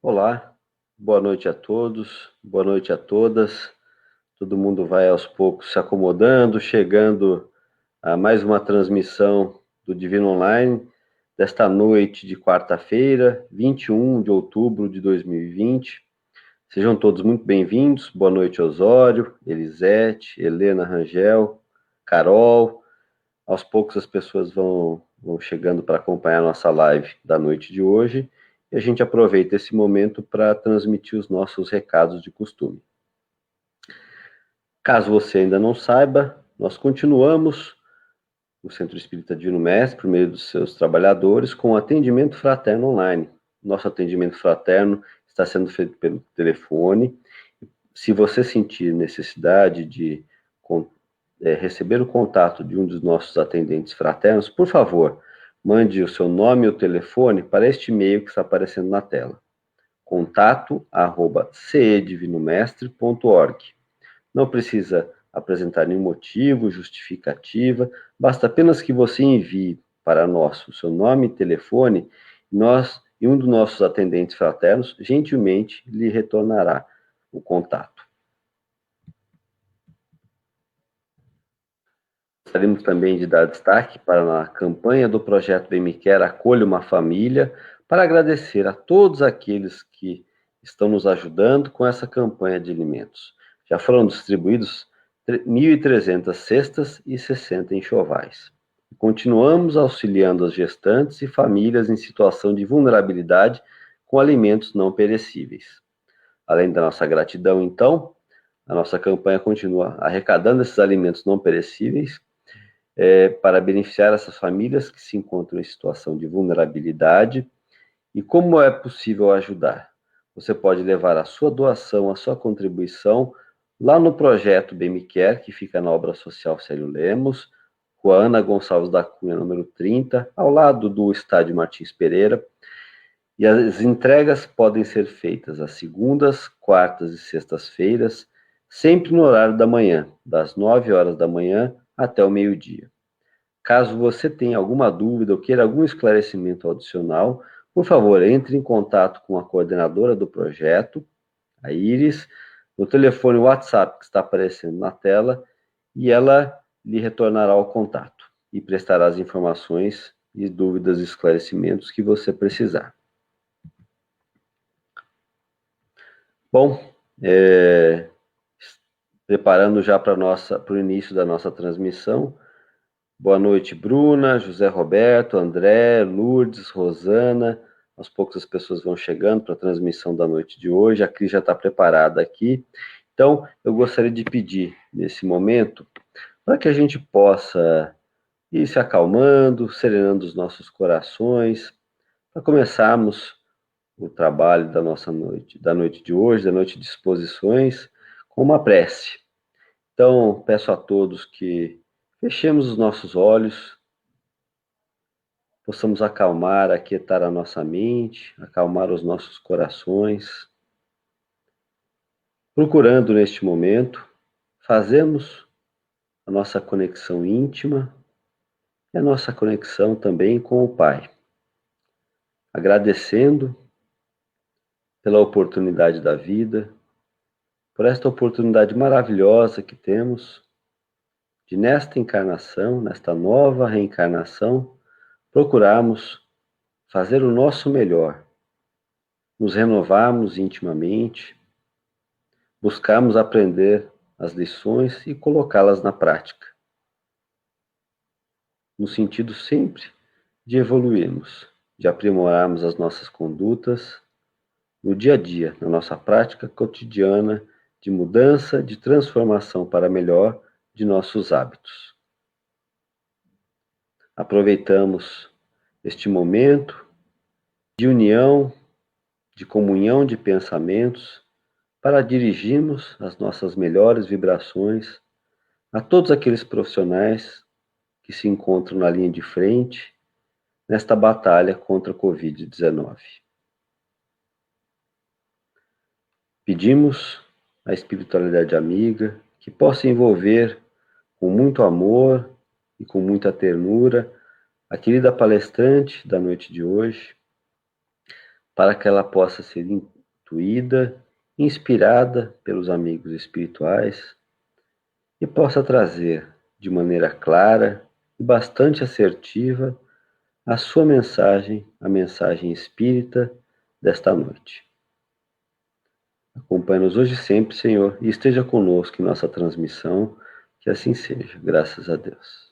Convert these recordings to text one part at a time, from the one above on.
Olá, boa noite a todos, boa noite a todas. Todo mundo vai aos poucos se acomodando, chegando a mais uma transmissão do Divino Online desta noite de quarta-feira, 21 de outubro de 2020. Sejam todos muito bem-vindos. Boa noite, Osório, Elisete, Helena Rangel, Carol. Aos poucos as pessoas vão chegando para acompanhar a nossa live da noite de hoje e a gente aproveita esse momento para transmitir os nossos recados de costume. Caso você ainda não saiba, nós continuamos no Centro Espírita Divino Mestre, por meio dos seus trabalhadores, com o atendimento fraterno online. Nosso atendimento fraterno está sendo feito pelo telefone. Se você sentir necessidade de receber o contato de um dos nossos atendentes fraternos, por favor, mande o seu nome e o telefone para este e-mail que está aparecendo na tela. contato@cedivinomestre.org. Não precisa apresentar nenhum motivo, justificativa, basta apenas que você envie para nós o seu nome e telefone, e um dos nossos atendentes fraternos gentilmente lhe retornará o contato. Gostaríamos também de dar destaque para a campanha do projeto Bem Me Quer, Acolha uma Família, para agradecer a todos aqueles que estão nos ajudando com essa campanha de alimentos. Já foram distribuídos 1.300 cestas e 60 enxovais. Continuamos auxiliando as gestantes e famílias em situação de vulnerabilidade com alimentos não perecíveis. Além da nossa gratidão, então, a nossa campanha continua arrecadando esses alimentos não perecíveis para beneficiar essas famílias que se encontram em situação de vulnerabilidade. E como é possível ajudar? Você pode levar a sua doação, a sua contribuição, lá no projeto Bem Me Quer, que fica na Obra Social Célio Lemos, Rua Ana Gonçalves da Cunha, número 30, ao lado do Estádio Martins Pereira. E as entregas podem ser feitas às segundas, quartas e sextas-feiras, sempre no horário da manhã, das 9 horas da manhã até o meio-dia. Caso você tenha alguma dúvida ou queira algum esclarecimento adicional, por favor, entre em contato com a coordenadora do projeto, a Iris, no telefone WhatsApp que está aparecendo na tela, e ela lhe retornará o contato e prestará as informações e dúvidas e esclarecimentos que você precisar. Bom, preparando já para o início da nossa transmissão. Boa noite, Bruna, José Roberto, André, Lourdes, Rosana. Aos poucos as pessoas vão chegando para a transmissão da noite de hoje. A Cris já está preparada aqui. Então, eu gostaria de pedir, nesse momento, para que a gente possa ir se acalmando, serenando os nossos corações, para começarmos o trabalho da noite de hoje, da noite de exposições, com uma prece. Então, peço a todos que fechemos os nossos olhos, possamos acalmar, aquietar a nossa mente, acalmar os nossos corações, procurando neste momento fazermos a nossa conexão íntima e a nossa conexão também com o Pai, agradecendo pela oportunidade da vida, por esta oportunidade maravilhosa que temos de, nesta encarnação, nesta nova reencarnação, procurarmos fazer o nosso melhor, nos renovarmos intimamente, buscarmos aprender as lições e colocá-las na prática, no sentido sempre de evoluirmos, de aprimorarmos as nossas condutas no dia a dia, na nossa prática cotidiana de mudança, de transformação para melhor de nossos hábitos. Aproveitamos este momento de união, de comunhão de pensamentos, para dirigirmos as nossas melhores vibrações a todos aqueles profissionais que se encontram na linha de frente nesta batalha contra a Covid-19. Pedimos à espiritualidade amiga que possa envolver com muito amor e com muita ternura a querida palestrante da noite de hoje, para que ela possa ser intuída, inspirada pelos amigos espirituais e possa trazer de maneira clara e bastante assertiva a sua mensagem, a mensagem espírita desta noite. Acompanhe-nos hoje e sempre, Senhor, e esteja conosco em nossa transmissão, que assim seja, graças a Deus.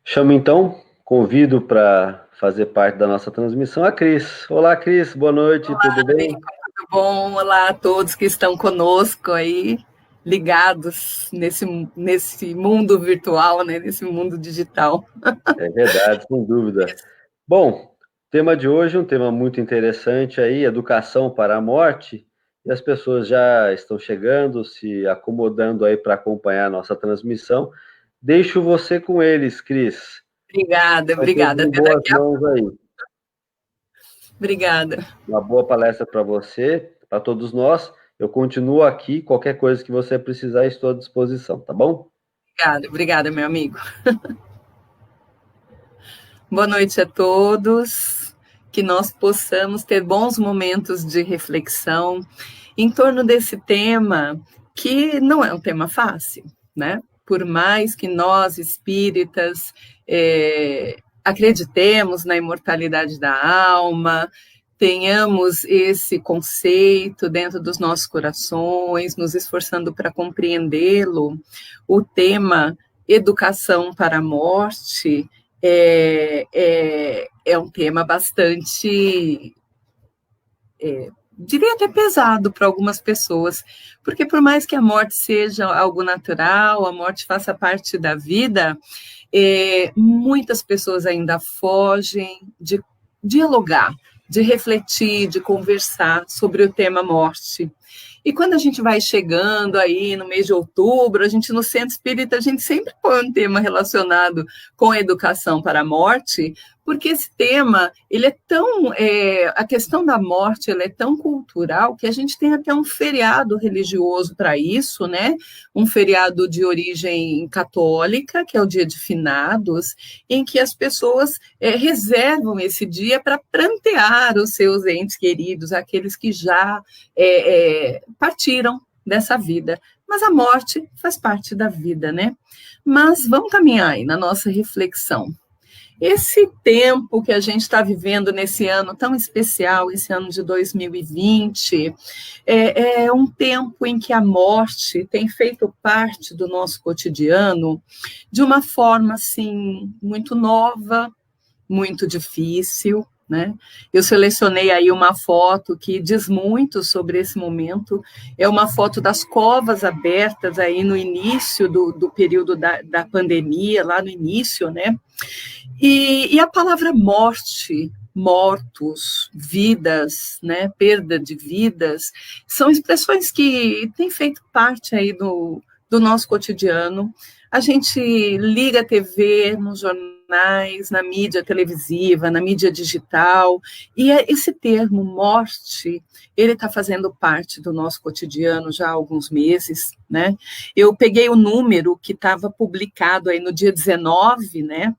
Chamo então, convido para fazer parte da nossa transmissão a Cris. Olá, Cris, boa noite, Olá, tudo bem? Tudo bom? Olá a todos que estão conosco aí, ligados nesse mundo virtual, né? Nesse mundo digital. É verdade, sem dúvida. Bom, o tema de hoje é um tema muito interessante aí, educação para a morte, e as pessoas já estão chegando, se acomodando aí para acompanhar a nossa transmissão. Deixo você com eles, Cris. Obrigada. Em Até boas daqui a mãos aí. Obrigada. Uma boa palestra para você, para todos nós. Eu continuo aqui, qualquer coisa que você precisar, estou à disposição, tá bom? Obrigada, meu amigo. Boa noite a todos, que nós possamos ter bons momentos de reflexão em torno desse tema, que não é um tema fácil, né? Por mais que nós, espíritas, acreditemos na imortalidade da alma, tenhamos esse conceito dentro dos nossos corações, nos esforçando para compreendê-lo, o tema educação para a morte é um tema bastante, diria até pesado para algumas pessoas, porque por mais que a morte seja algo natural, a morte faça parte da vida, muitas pessoas ainda fogem de dialogar, de refletir, de conversar sobre o tema morte. E quando a gente vai chegando aí no mês de outubro, a gente no Centro Espírita, a gente sempre põe um tema relacionado com a educação para a morte, porque esse tema, ele é tão, a questão da morte, ela é tão cultural que a gente tem até um feriado religioso para isso, né? Um feriado de origem católica, que é o Dia de Finados, em que as pessoas reservam esse dia para prantear os seus entes queridos, aqueles que já partiram dessa vida. Mas a morte faz parte da vida, né? Mas vamos caminhar aí na nossa reflexão. Esse tempo que a gente está vivendo nesse ano tão especial, esse ano de 2020, é um tempo em que a morte tem feito parte do nosso cotidiano de uma forma, assim, muito nova, muito difícil, né? Eu selecionei aí uma foto que diz muito sobre esse momento, é uma foto das covas abertas aí no início do período da pandemia, lá no início, né? E a palavra morte, mortos, vidas, né, perda de vidas, são expressões que têm feito parte aí do nosso cotidiano. A gente liga a TV, nos jornais, na mídia televisiva, na mídia digital, e esse termo morte, ele está fazendo parte do nosso cotidiano já há alguns meses, né? Eu peguei o número que estava publicado aí no dia 19, né?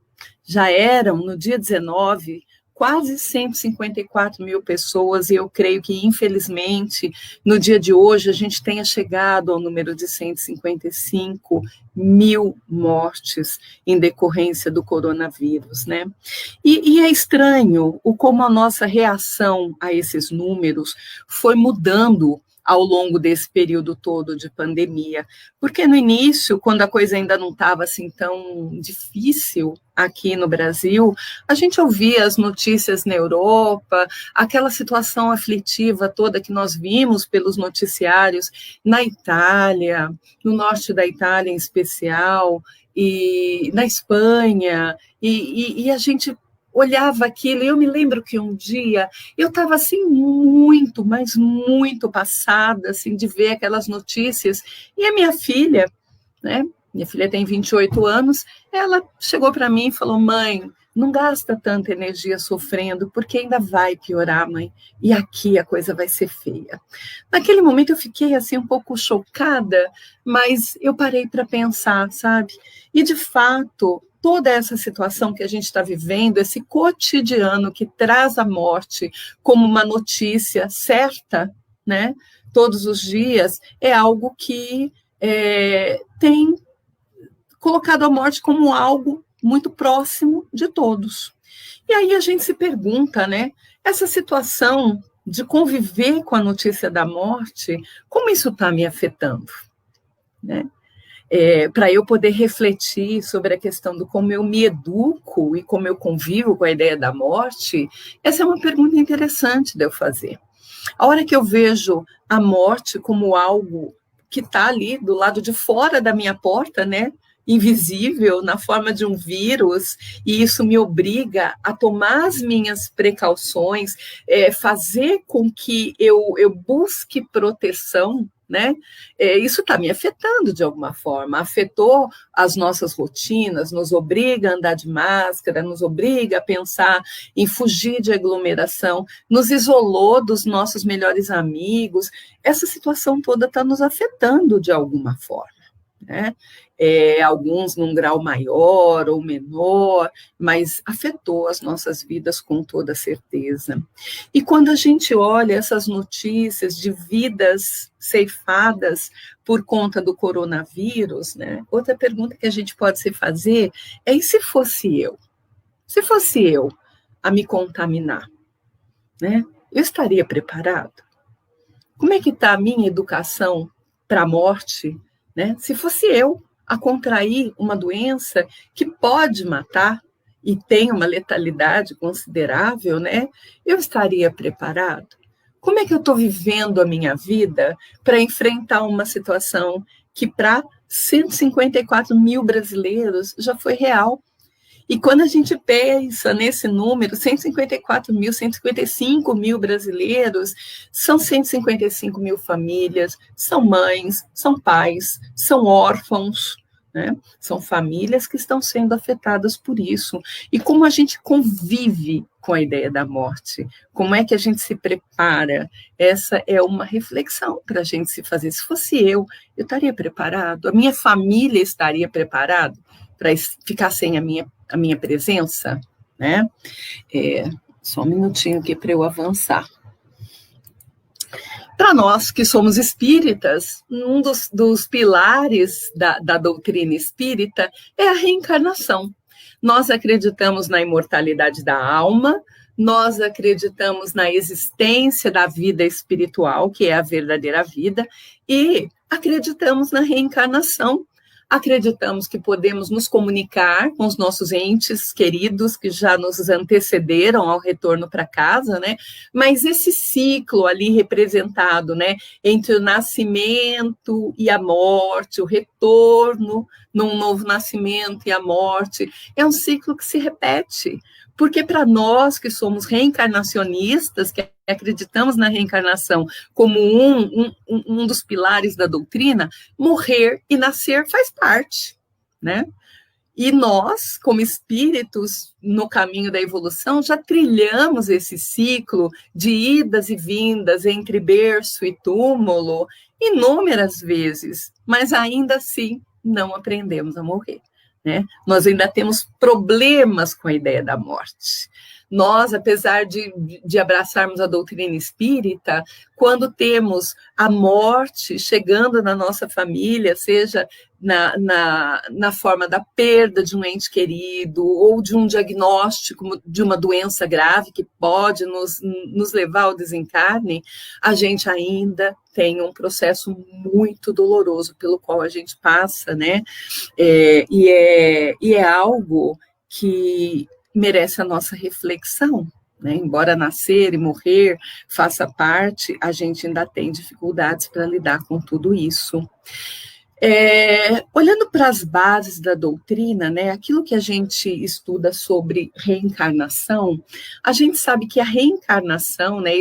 Já eram, no dia 19, quase 154 mil pessoas, e eu creio que, infelizmente, no dia de hoje, a gente tenha chegado ao número de 155 mil mortes em decorrência do coronavírus, né? E é estranho como a nossa reação a esses números foi mudando ao longo desse período todo de pandemia, porque no início, quando a coisa ainda não estava assim tão difícil aqui no Brasil, a gente ouvia as notícias na Europa, aquela situação aflitiva toda que nós vimos pelos noticiários na Itália, no norte da Itália em especial, e na Espanha, e a gente olhava aquilo, e eu me lembro que um dia eu estava assim muito, mas muito passada assim, de ver aquelas notícias, e a minha filha, né, minha filha tem 28 anos, ela chegou para mim e falou: mãe, não gasta tanta energia sofrendo, porque ainda vai piorar, mãe, e aqui a coisa vai ser feia. Naquele momento eu fiquei assim um pouco chocada, mas eu parei para pensar, sabe? E de fato, toda essa situação que a gente está vivendo, esse cotidiano que traz a morte como uma notícia certa, né, todos os dias, é algo que tem colocado a morte como algo muito próximo de todos. E aí a gente se pergunta, né, essa situação de conviver com a notícia da morte, como isso está me afetando, né? Para eu poder refletir sobre a questão do como eu me educo e como eu convivo com a ideia da morte, essa é uma pergunta interessante de eu fazer. A hora que eu vejo a morte como algo que está ali do lado de fora da minha porta, né, invisível, na forma de um vírus, e isso me obriga a tomar as minhas precauções, fazer com que eu busque proteção, né? Isso está me afetando de alguma forma, afetou as nossas rotinas, nos obriga a andar de máscara, nos obriga a pensar em fugir de aglomeração, nos isolou dos nossos melhores amigos. Essa situação toda está nos afetando de alguma forma, né? Alguns num grau maior ou menor, mas afetou as nossas vidas com toda certeza. E quando a gente olha essas notícias de vidas ceifadas por conta do coronavírus, né, outra pergunta que a gente pode se fazer é: e se fosse eu? Se fosse eu a me contaminar, né, eu estaria preparado? Como é que está a minha educação para a morte, né? Se fosse eu a contrair uma doença que pode matar e tem uma letalidade considerável, né? Eu estaria preparado? Como é que eu estou vivendo a minha vida para enfrentar uma situação que para 154 mil brasileiros já foi real? E quando a gente pensa nesse número, 154 mil, 155 mil brasileiros, são 155 mil famílias, são mães, são pais, são órfãos, né? São famílias que estão sendo afetadas por isso. E como a gente convive com a ideia da morte? Como é que a gente se prepara? Essa é uma reflexão para a gente se fazer. Se fosse eu estaria preparado? A minha família estaria preparada para ficar sem a minha presença, né? Só um minutinho aqui para eu avançar. Para nós que somos espíritas, um dos pilares da doutrina espírita é a reencarnação. Nós acreditamos na imortalidade da alma, nós acreditamos na existência da vida espiritual, que é a verdadeira vida, e acreditamos na reencarnação. Acreditamos que podemos nos comunicar com os nossos entes queridos que já nos antecederam ao retorno para casa, né? Mas esse ciclo ali representado, né, entre o nascimento e a morte, o retorno num novo nascimento e a morte, é um ciclo que se repete. Porque para nós que somos reencarnacionistas, que acreditamos na reencarnação como um dos pilares da doutrina, morrer e nascer faz parte, né? E nós, como espíritos no caminho da evolução, já trilhamos esse ciclo de idas e vindas entre berço e túmulo inúmeras vezes, mas ainda assim não aprendemos a morrer, né? Nós ainda temos problemas com a ideia da morte. Nós, apesar de abraçarmos a doutrina espírita, quando temos a morte chegando na nossa família, seja na forma da perda de um ente querido ou de um diagnóstico de uma doença grave que pode nos levar ao desencarne, a gente ainda tem um processo muito doloroso pelo qual a gente passa, né? E é algo que merece a nossa reflexão, né? Embora nascer e morrer faça parte, a gente ainda tem dificuldades para lidar com tudo isso. Olhando para as bases da doutrina, né, aquilo que a gente estuda sobre reencarnação, a gente sabe que a reencarnação, né,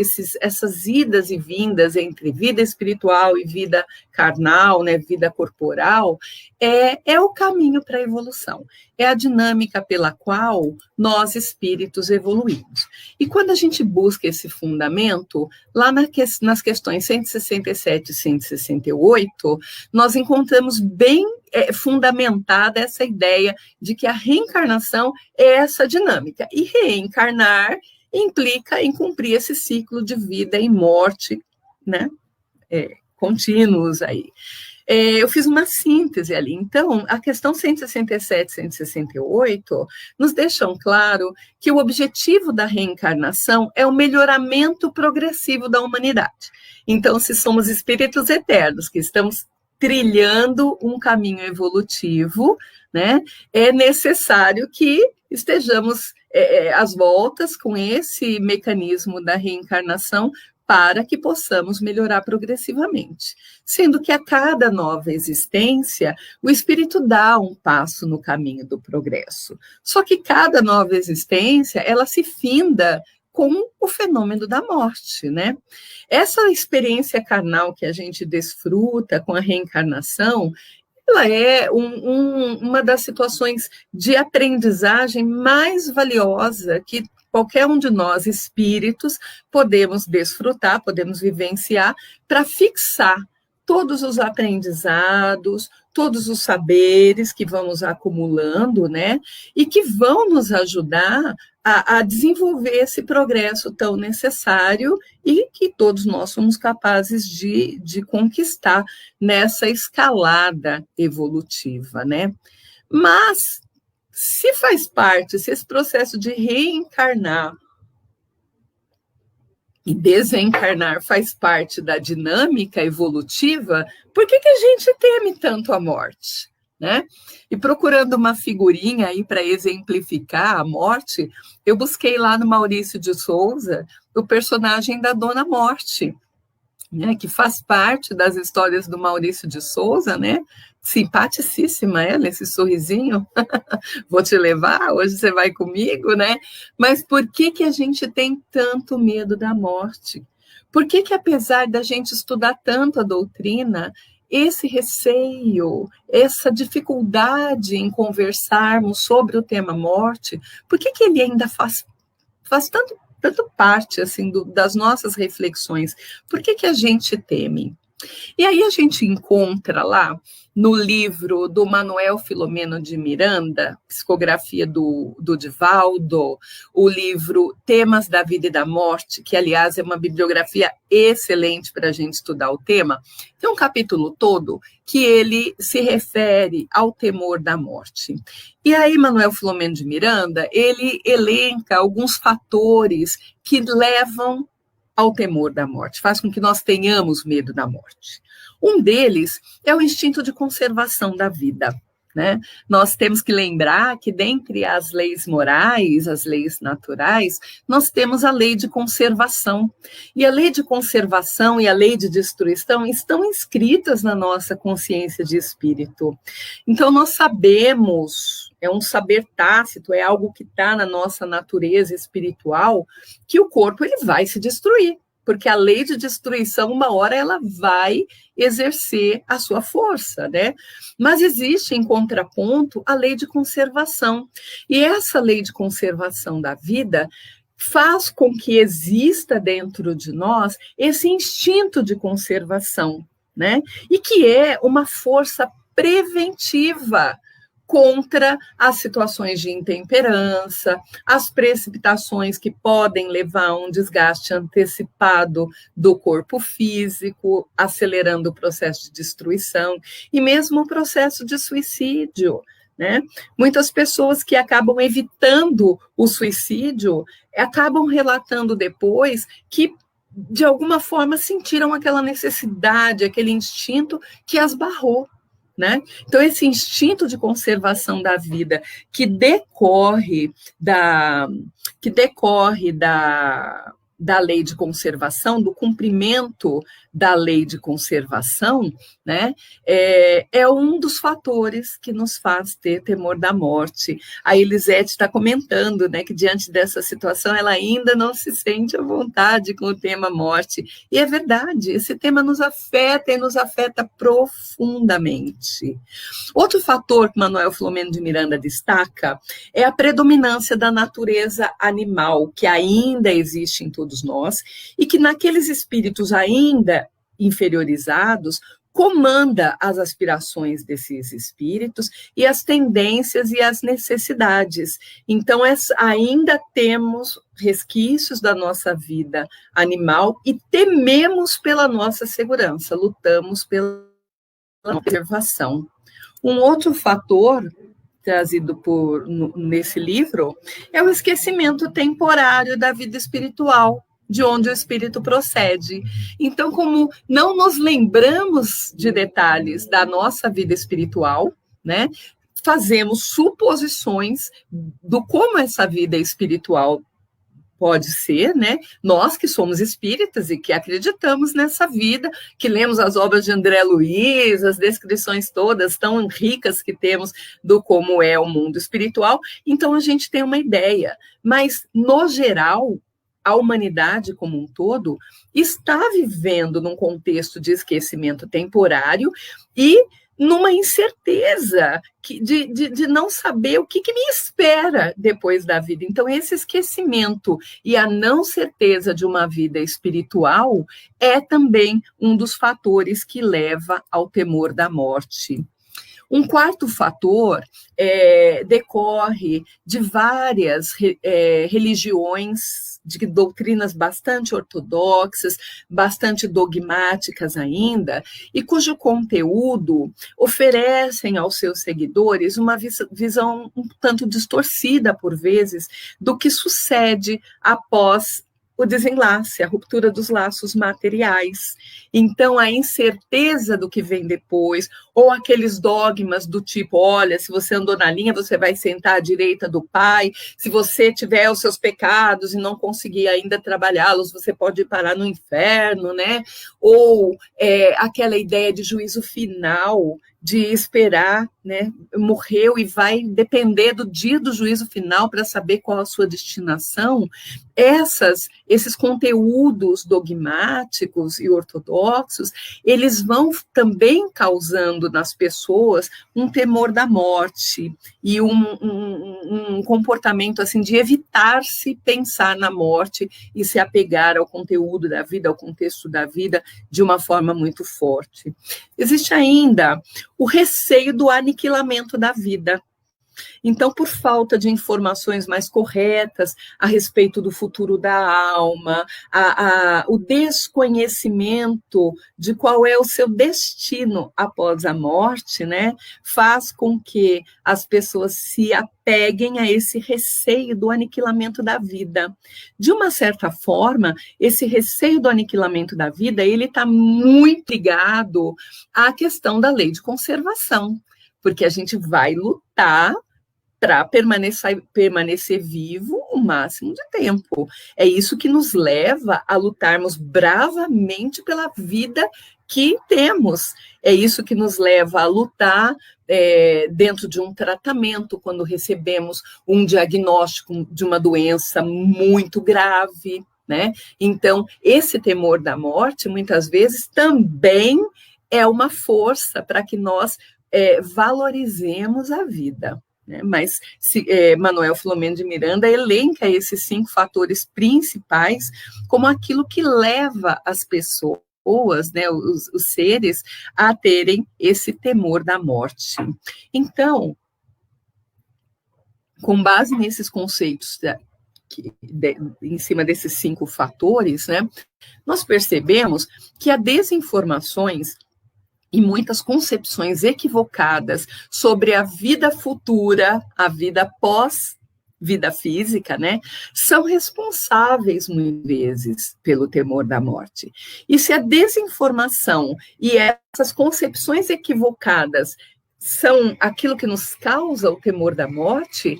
essas idas e vindas entre vida espiritual e vida carnal, né, vida corporal, é o caminho para a evolução, é a dinâmica pela qual nós espíritos evoluímos. E quando a gente busca esse fundamento, lá nas questões 167 e 168, nós encontramos temos bem fundamentada essa ideia de que a reencarnação é essa dinâmica. E reencarnar implica em cumprir esse ciclo de vida e morte, né? Contínuos aí. Eu fiz uma síntese ali. Então, a questão 167 e 168 nos deixam claro que o objetivo da reencarnação é o melhoramento progressivo da humanidade. Então, se somos espíritos eternos, que estamos trilhando um caminho evolutivo, né, é necessário que estejamos às voltas com esse mecanismo da reencarnação para que possamos melhorar progressivamente. Sendo que a cada nova existência, o espírito dá um passo no caminho do progresso. Só que cada nova existência, ela se finda com o fenômeno da morte, né? Essa experiência carnal que a gente desfruta com a reencarnação, ela é uma das situações de aprendizagem mais valiosa que qualquer um de nós, espíritos, podemos desfrutar, podemos vivenciar, para fixar todos os aprendizados, todos os saberes que vamos acumulando, né? E que vão nos ajudar a desenvolver esse progresso tão necessário e que todos nós somos capazes de conquistar nessa escalada evolutiva, né? Mas, se faz parte, se esse processo de reencarnar e desencarnar faz parte da dinâmica evolutiva, por que a gente teme tanto a morte, né? E procurando uma figurinha aí para exemplificar a morte, eu busquei lá no Maurício de Souza o personagem da Dona Morte, né, que faz parte das histórias do Maurício de Souza, né? Simpaticíssima ela, esse sorrisinho. Vou te levar, hoje você vai comigo, né? Mas por que a gente tem tanto medo da morte? Por que apesar da gente estudar tanto a doutrina, esse receio, essa dificuldade em conversarmos sobre o tema morte, por que ele ainda faz tanto parte assim, das nossas reflexões? Por que a gente teme? E aí a gente encontra lá no livro do Manuel Filomeno de Miranda, psicografia do Divaldo, o livro Temas da Vida e da Morte, que, aliás, é uma bibliografia excelente para a gente estudar o tema. Tem um capítulo todo que ele se refere ao temor da morte. E aí, Manuel Filomeno de Miranda, ele elenca alguns fatores que levam ao temor da morte, faz com que nós tenhamos medo da morte. Um deles é o instinto de conservação da vida, né? Nós temos que lembrar que, dentre as leis morais, as leis naturais, nós temos a lei de conservação. E a lei de conservação e a lei de destruição estão inscritas na nossa consciência de espírito. Então, nós sabemos, é um saber tácito, é algo que está na nossa natureza espiritual, que o corpo ele vai se destruir. Porque a lei de destruição, uma hora, ela vai exercer a sua força, né? Mas existe, em contraponto, a lei de conservação. E essa lei de conservação da vida faz com que exista dentro de nós esse instinto de conservação, né? E que é uma força preventiva contra as situações de intemperança, as precipitações que podem levar a um desgaste antecipado do corpo físico, acelerando o processo de destruição, e mesmo o processo de suicídio, né? Muitas pessoas que acabam evitando o suicídio, acabam relatando depois que, de alguma forma, sentiram aquela necessidade, aquele instinto que as barrou, né? Então, esse instinto de conservação da vida que decorre da lei de conservação, do cumprimento da lei de conservação, né, é um dos fatores que nos faz ter temor da morte. A Elisete está comentando, né, que diante dessa situação ela ainda não se sente à vontade com o tema morte. E é verdade, esse tema nos afeta e nos afeta profundamente. Outro fator que Manuel Filomeno de Miranda destaca é a predominância da natureza animal, que ainda existe em todos nós, e que naqueles espíritos ainda inferiorizados comanda as aspirações desses espíritos e as tendências e as necessidades. Então, ainda temos resquícios da nossa vida animal e tememos pela nossa segurança, lutamos pela preservação. Um outro fator trazido nesse livro é o esquecimento temporário da vida espiritual, de onde o espírito procede. Então, como não nos lembramos de detalhes da nossa vida espiritual, né, fazemos suposições do como essa vida espiritual pode ser, né? Nós que somos espíritas e que acreditamos nessa vida, que lemos as obras de André Luiz, as descrições todas tão ricas que temos do como é o mundo espiritual, então a gente tem uma ideia. Mas, no geral, a humanidade como um todo está vivendo num contexto de esquecimento temporário e numa incerteza de não saber o que me espera depois da vida. Então, esse esquecimento e a não certeza de uma vida espiritual é também um dos fatores que leva ao temor da morte. Um quarto fator decorre de várias religiões, de doutrinas bastante ortodoxas, bastante dogmáticas ainda, e cujo conteúdo oferecem aos seus seguidores uma visão um tanto distorcida, por vezes, do que sucede após o desenlace, a ruptura dos laços materiais. Então, a incerteza do que vem depois, ou aqueles dogmas do tipo, olha, se você andou na linha, você vai sentar à direita do Pai, se você tiver os seus pecados e não conseguir ainda trabalhá-los, você pode parar no inferno, né? Ou aquela ideia de juízo final, de esperar, né? Morreu e vai depender do dia do juízo final para saber qual a sua destinação. Esses conteúdos dogmáticos e ortodoxos, eles vão também causando nas pessoas um temor da morte e um comportamento assim de evitar-se pensar na morte e se apegar ao conteúdo da vida, ao contexto da vida, de uma forma muito forte. Existe ainda o receio do aniquilamento da vida. Então, por falta de informações mais corretas a respeito do futuro da alma, o desconhecimento de qual é o seu destino após a morte, né, faz com que as pessoas se apeguem a esse receio do aniquilamento da vida. De uma certa forma, esse receio do aniquilamento da vida, ele está muito ligado à questão da lei de conservação, porque a gente vai lutar para permanecer vivo o máximo de tempo. É isso que nos leva a lutarmos bravamente pela vida que temos. É isso que nos leva a lutar dentro de um tratamento, quando recebemos um diagnóstico de uma doença muito grave, né? Então, esse temor da morte, muitas vezes, também é uma força para que nós valorizemos a vida. Mas Manuel Filomeno de Miranda elenca esses 5 fatores principais como aquilo que leva as pessoas, né, os seres, a terem esse temor da morte. Então, com base nesses conceitos, em cima desses 5 fatores, né, nós percebemos que há desinformações e muitas concepções equivocadas sobre a vida futura, a vida pós-vida física, né, são responsáveis, muitas vezes, pelo temor da morte. E se a desinformação e essas concepções equivocadas são aquilo que nos causa o temor da morte,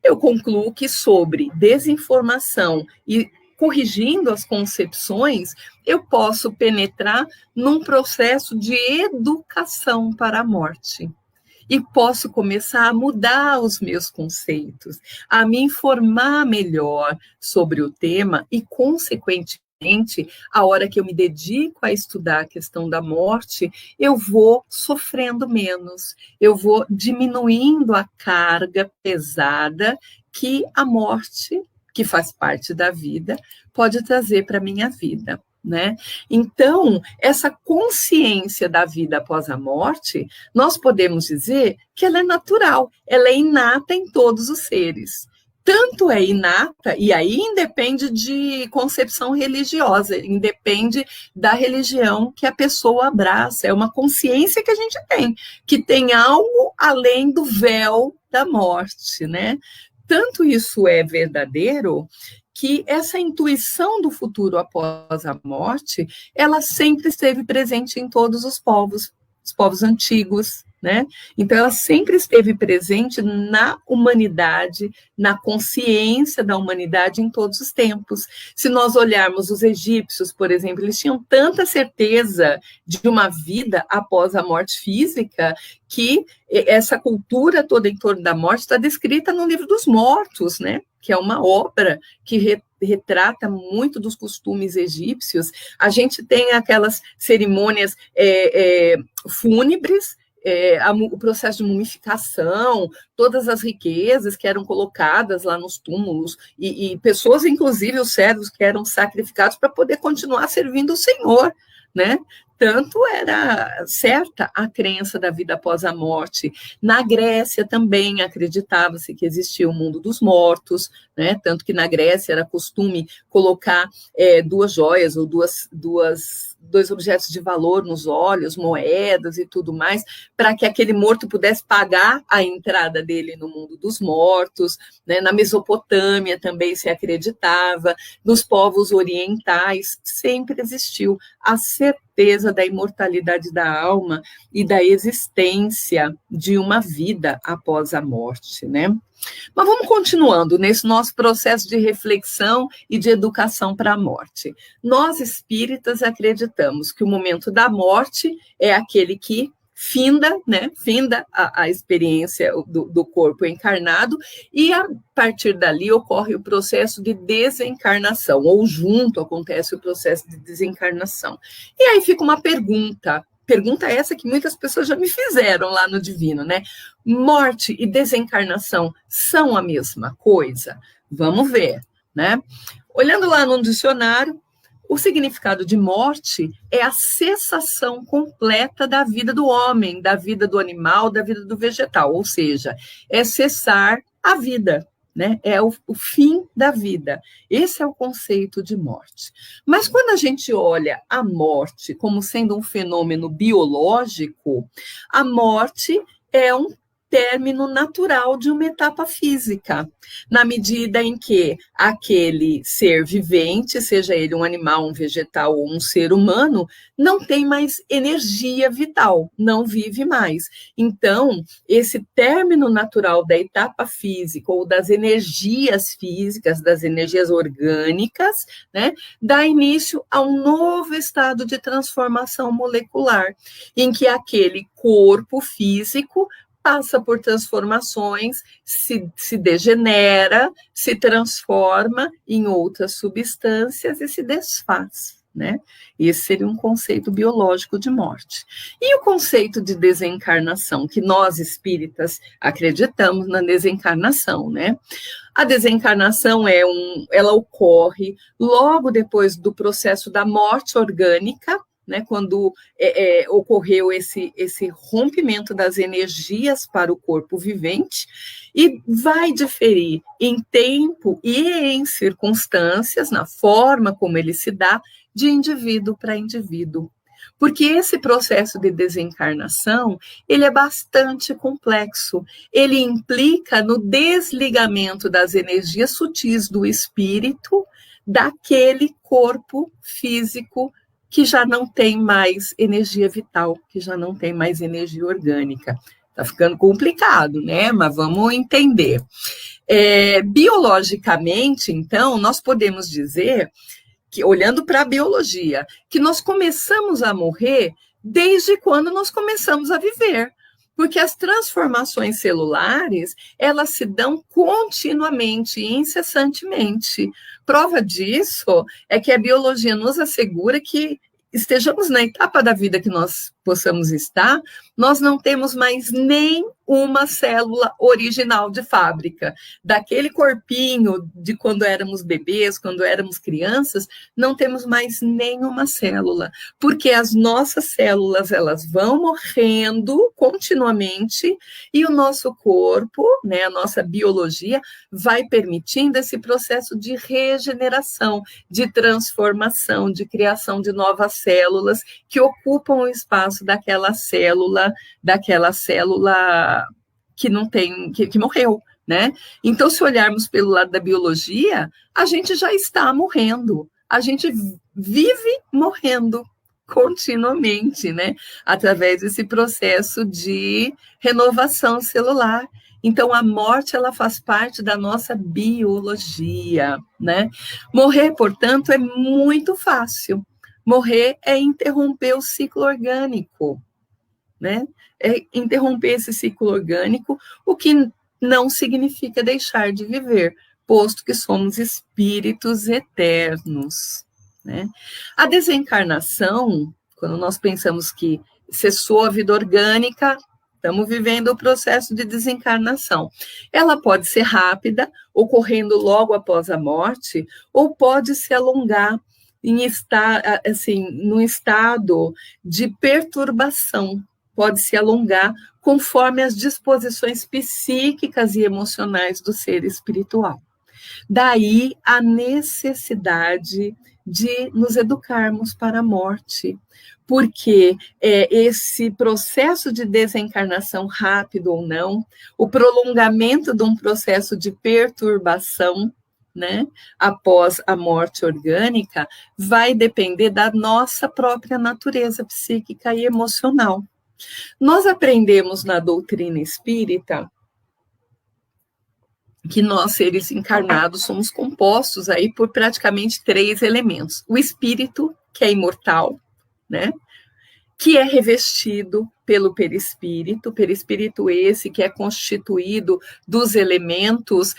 eu concluo que sobre desinformação e corrigindo as concepções, eu posso penetrar num processo de educação para a morte. E posso começar a mudar os meus conceitos, a me informar melhor sobre o tema e, consequentemente, a hora que eu me dedico a estudar a questão da morte, eu vou sofrendo menos, eu vou diminuindo a carga pesada que a morte, que faz parte da vida, pode trazer para a minha vida. né? Então, essa consciência da vida após a morte, nós podemos dizer que ela é natural, ela é inata em todos os seres. Tanto é inata, e aí independe de concepção religiosa, independe da religião que a pessoa abraça, é uma consciência que a gente tem, que tem algo além do véu da morte, né? Tanto isso é verdadeiro que essa intuição do futuro após a morte, ela sempre esteve presente em todos os povos antigos, né? Então, ela sempre esteve presente na humanidade, na consciência da humanidade em todos os tempos. Se nós olharmos os egípcios, por exemplo, eles tinham tanta certeza de uma vida após a morte física que essa cultura toda em torno da morte está descrita no livro dos mortos, né? Que é uma obra que retrata muito dos costumes egípcios. A gente tem aquelas cerimônias fúnebres, o processo de mumificação, todas as riquezas que eram colocadas lá nos túmulos, e pessoas, inclusive os servos, que eram sacrificados para poder continuar servindo o Senhor, né? Tanto era certa a crença da vida após a morte. Na Grécia também acreditava-se que existia o mundo dos mortos, né? Tanto que na Grécia era costume colocar duas joias ou dois objetos de valor nos olhos, moedas e tudo mais, para que aquele morto pudesse pagar a entrada dele no mundo dos mortos, né? Na Mesopotâmia também se acreditava, nos povos orientais sempre existiu a certeza da imortalidade da alma e da existência de uma vida após a morte, né? Mas vamos continuando nesse nosso processo de reflexão e de educação para a morte. Nós, espíritas, acreditamos que o momento da morte é aquele que finda, né? Finda a experiência do corpo encarnado, e a partir dali ocorre o processo de desencarnação, ou junto acontece o processo de desencarnação. E aí fica uma pergunta essa que muitas pessoas já me fizeram lá no Divino, né? Morte e desencarnação são a mesma coisa? Vamos ver, né? Olhando lá no dicionário, o significado de morte é a cessação completa da vida do homem, da vida do animal, da vida do vegetal, ou seja, é cessar a vida, né? É o fim da vida. Esse é o conceito de morte. Mas quando a gente olha a morte como sendo um fenômeno biológico, a morte é um término natural de uma etapa física, na medida em que aquele ser vivente, seja ele um animal, um vegetal ou um ser humano, não tem mais energia vital, não vive mais. Então, esse término natural da etapa física ou das energias físicas, das energias orgânicas, né, dá início a um novo estado de transformação molecular, em que aquele corpo físico passa por transformações, se degenera, se transforma em outras substâncias e se desfaz, né? Esse seria um conceito biológico de morte. E o conceito de desencarnação, que nós espíritas acreditamos na desencarnação, né? A desencarnação ela ocorre logo depois do processo da morte orgânica, né, quando ocorreu esse rompimento das energias para o corpo vivente, e vai diferir em tempo e em circunstâncias, na forma como ele se dá, de indivíduo para indivíduo. Porque esse processo de desencarnação, ele é bastante complexo. Ele implica no desligamento das energias sutis do espírito daquele corpo físico que já não tem mais energia vital, que já não tem mais energia orgânica. Está ficando complicado, né? Mas vamos entender. Biologicamente, então, nós podemos dizer, que, olhando para a biologia, que nós começamos a morrer desde quando nós começamos a viver. Porque as transformações celulares, elas se dão continuamente, incessantemente. Prova disso é que a biologia nos assegura que estejamos na etapa da vida que nós possamos estar, nós não temos mais nem uma célula original de fábrica. Daquele corpinho de quando éramos bebês, quando éramos crianças, não temos mais nenhuma célula, porque as nossas células, elas vão morrendo continuamente e o nosso corpo, né, a nossa biologia, vai permitindo esse processo de regeneração, de transformação, de criação de novas células que ocupam o espaço daquela célula que não tem, que morreu, né? Então, se olharmos pelo lado da biologia, a gente já está morrendo, a gente vive morrendo continuamente, né? Através desse processo de renovação celular. Então, a morte, ela faz parte da nossa biologia, né? Morrer, portanto, é muito fácil. Morrer é interromper o ciclo orgânico, né? É interromper esse ciclo orgânico, o que não significa deixar de viver, posto que somos espíritos eternos, né? A desencarnação, quando nós pensamos que cessou a vida orgânica, estamos vivendo o processo de desencarnação. Ela pode ser rápida, ocorrendo logo após a morte, ou pode se alongar num estado de perturbação, pode se alongar conforme as disposições psíquicas e emocionais do ser espiritual. Daí a necessidade de nos educarmos para a morte, porque esse processo de desencarnação, rápido ou não, o prolongamento de um processo de perturbação, né, após a morte orgânica, vai depender da nossa própria natureza psíquica e emocional. Nós aprendemos na doutrina espírita que nós, seres encarnados, somos compostos aí por praticamente 3 elementos. O espírito, que é imortal, né? Que é revestido pelo perispírito esse que é constituído dos elementos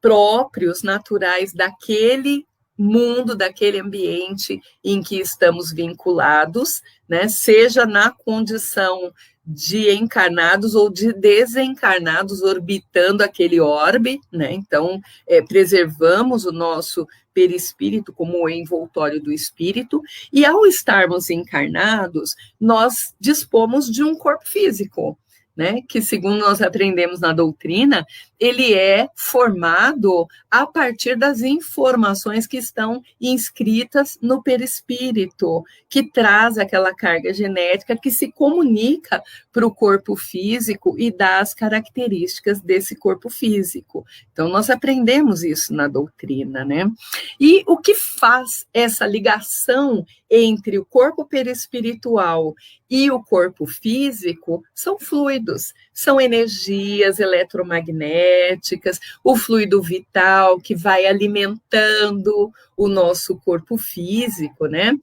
próprios, naturais daquele mundo, daquele ambiente em que estamos vinculados, né? Seja na condição de encarnados ou de desencarnados orbitando aquele orbe, né? Então, preservamos o nosso perispírito como o envoltório do espírito, e ao estarmos encarnados, nós dispomos de um corpo físico, né, que, segundo nós aprendemos na doutrina, ele é formado a partir das informações que estão inscritas no perispírito, que traz aquela carga genética que se comunica para o corpo físico e dá as características desse corpo físico. Então, nós aprendemos isso na doutrina, né? E o que faz essa ligação entre o corpo perispiritual e o corpo físico são fluidos, são energias eletromagnéticas, o fluido vital que vai alimentando o nosso corpo físico, né?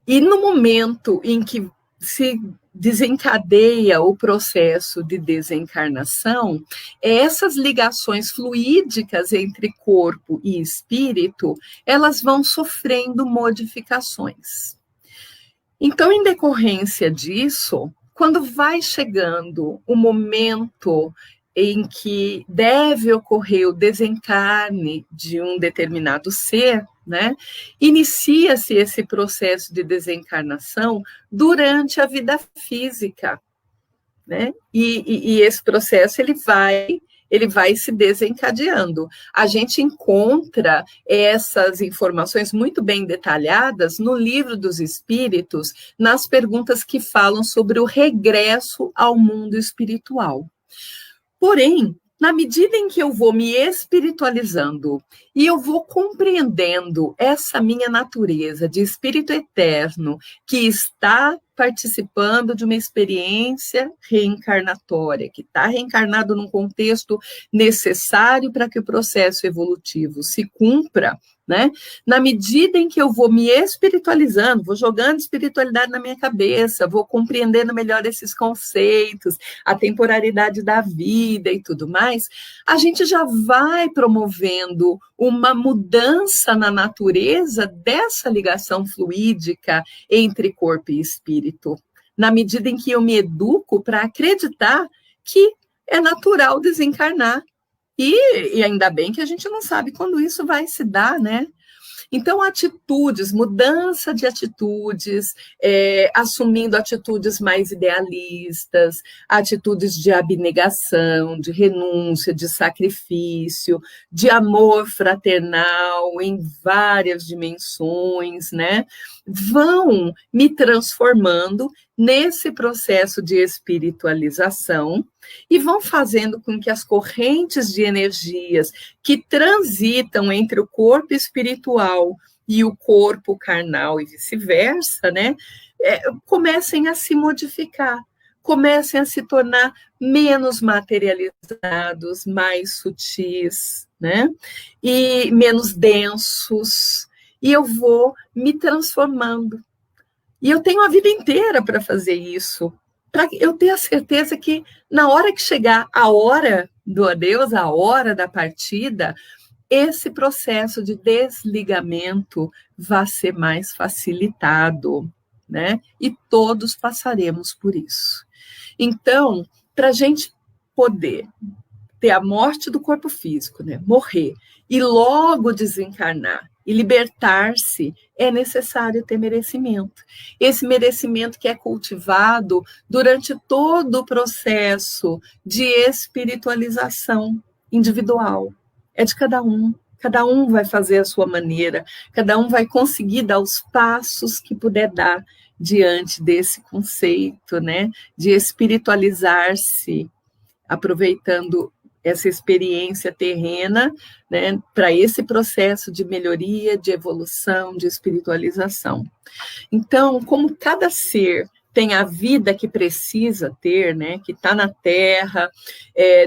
E no momento em que se desencadeia o processo de desencarnação, essas ligações fluídicas entre corpo e espírito, elas vão sofrendo modificações. Então, em decorrência disso, quando vai chegando o momento em que deve ocorrer o desencarne de um determinado ser, né, inicia-se esse processo de desencarnação durante a vida física, né? E esse processo ele vai se desencadeando. A gente encontra essas informações muito bem detalhadas no Livro dos Espíritos, nas perguntas que falam sobre o regresso ao mundo espiritual. Porém, na medida em que eu vou me espiritualizando e eu vou compreendendo essa minha natureza de espírito eterno que está participando de uma experiência reencarnatória, que está reencarnado num contexto necessário para que o processo evolutivo se cumpra, né? Na medida em que eu vou me espiritualizando, vou jogando espiritualidade na minha cabeça, vou compreendendo melhor esses conceitos, a temporalidade da vida e tudo mais, a gente já vai promovendo uma mudança na natureza dessa ligação fluídica entre corpo e espírito, na medida em que eu me educo para acreditar que é natural desencarnar. E ainda bem que a gente não sabe quando isso vai se dar, né? Então, atitudes, mudança de atitudes, assumindo atitudes mais idealistas, atitudes de abnegação, de renúncia, de sacrifício, de amor fraternal em várias dimensões, né? Vão me transformando nesse processo de espiritualização e vão fazendo com que as correntes de energias que transitam entre o corpo espiritual e o corpo carnal e vice-versa, né, comecem a se modificar, comecem a se tornar menos materializados, mais sutis, né, e menos densos, e eu vou me transformando. E eu tenho a vida inteira para fazer isso, para eu ter a certeza que na hora que chegar a hora do adeus, a hora da partida, esse processo de desligamento vai ser mais facilitado, né? E todos passaremos por isso. Então, para a gente poder ter a morte do corpo físico, né? Morrer e logo desencarnar e libertar-se, é necessário ter merecimento. Esse merecimento que é cultivado durante todo o processo de espiritualização individual. É de cada um vai fazer a sua maneira, cada um vai conseguir dar os passos que puder dar diante desse conceito, né, de espiritualizar-se, aproveitando essa experiência terrena, né, para esse processo de melhoria, de evolução, de espiritualização. Então, como cada ser tem a vida que precisa ter, né, que está na Terra,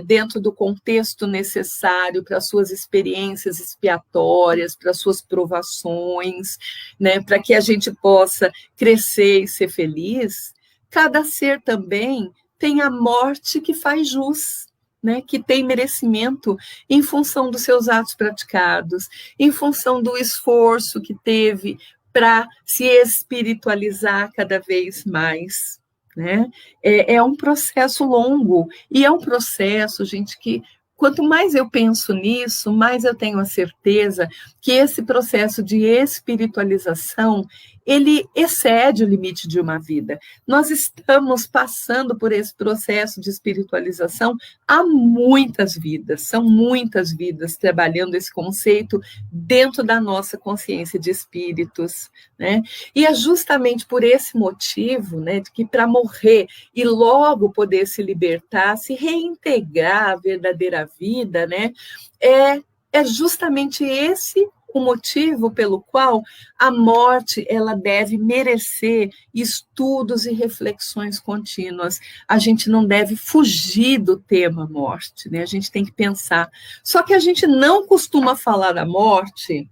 dentro do contexto necessário para as suas experiências expiatórias, para as suas provações, né, para que a gente possa crescer e ser feliz, cada ser também tem a morte que faz jus, né, que tem merecimento em função dos seus atos praticados, em função do esforço que teve para se espiritualizar cada vez mais, né? É um processo longo, e é um processo, gente, que quanto mais eu penso nisso, mais eu tenho a certeza que esse processo de espiritualização, ele excede o limite de uma vida. Nós estamos passando por esse processo de espiritualização há muitas vidas, são muitas vidas trabalhando esse conceito dentro da nossa consciência de espíritos, né? E é justamente por esse motivo, né, de que para morrer e logo poder se libertar, se reintegrar à verdadeira vida, né, é justamente esse o motivo pelo qual a morte ela deve merecer estudos e reflexões contínuas. A gente não deve fugir do tema morte, né? A gente tem que pensar. Só que a gente não costuma falar da morte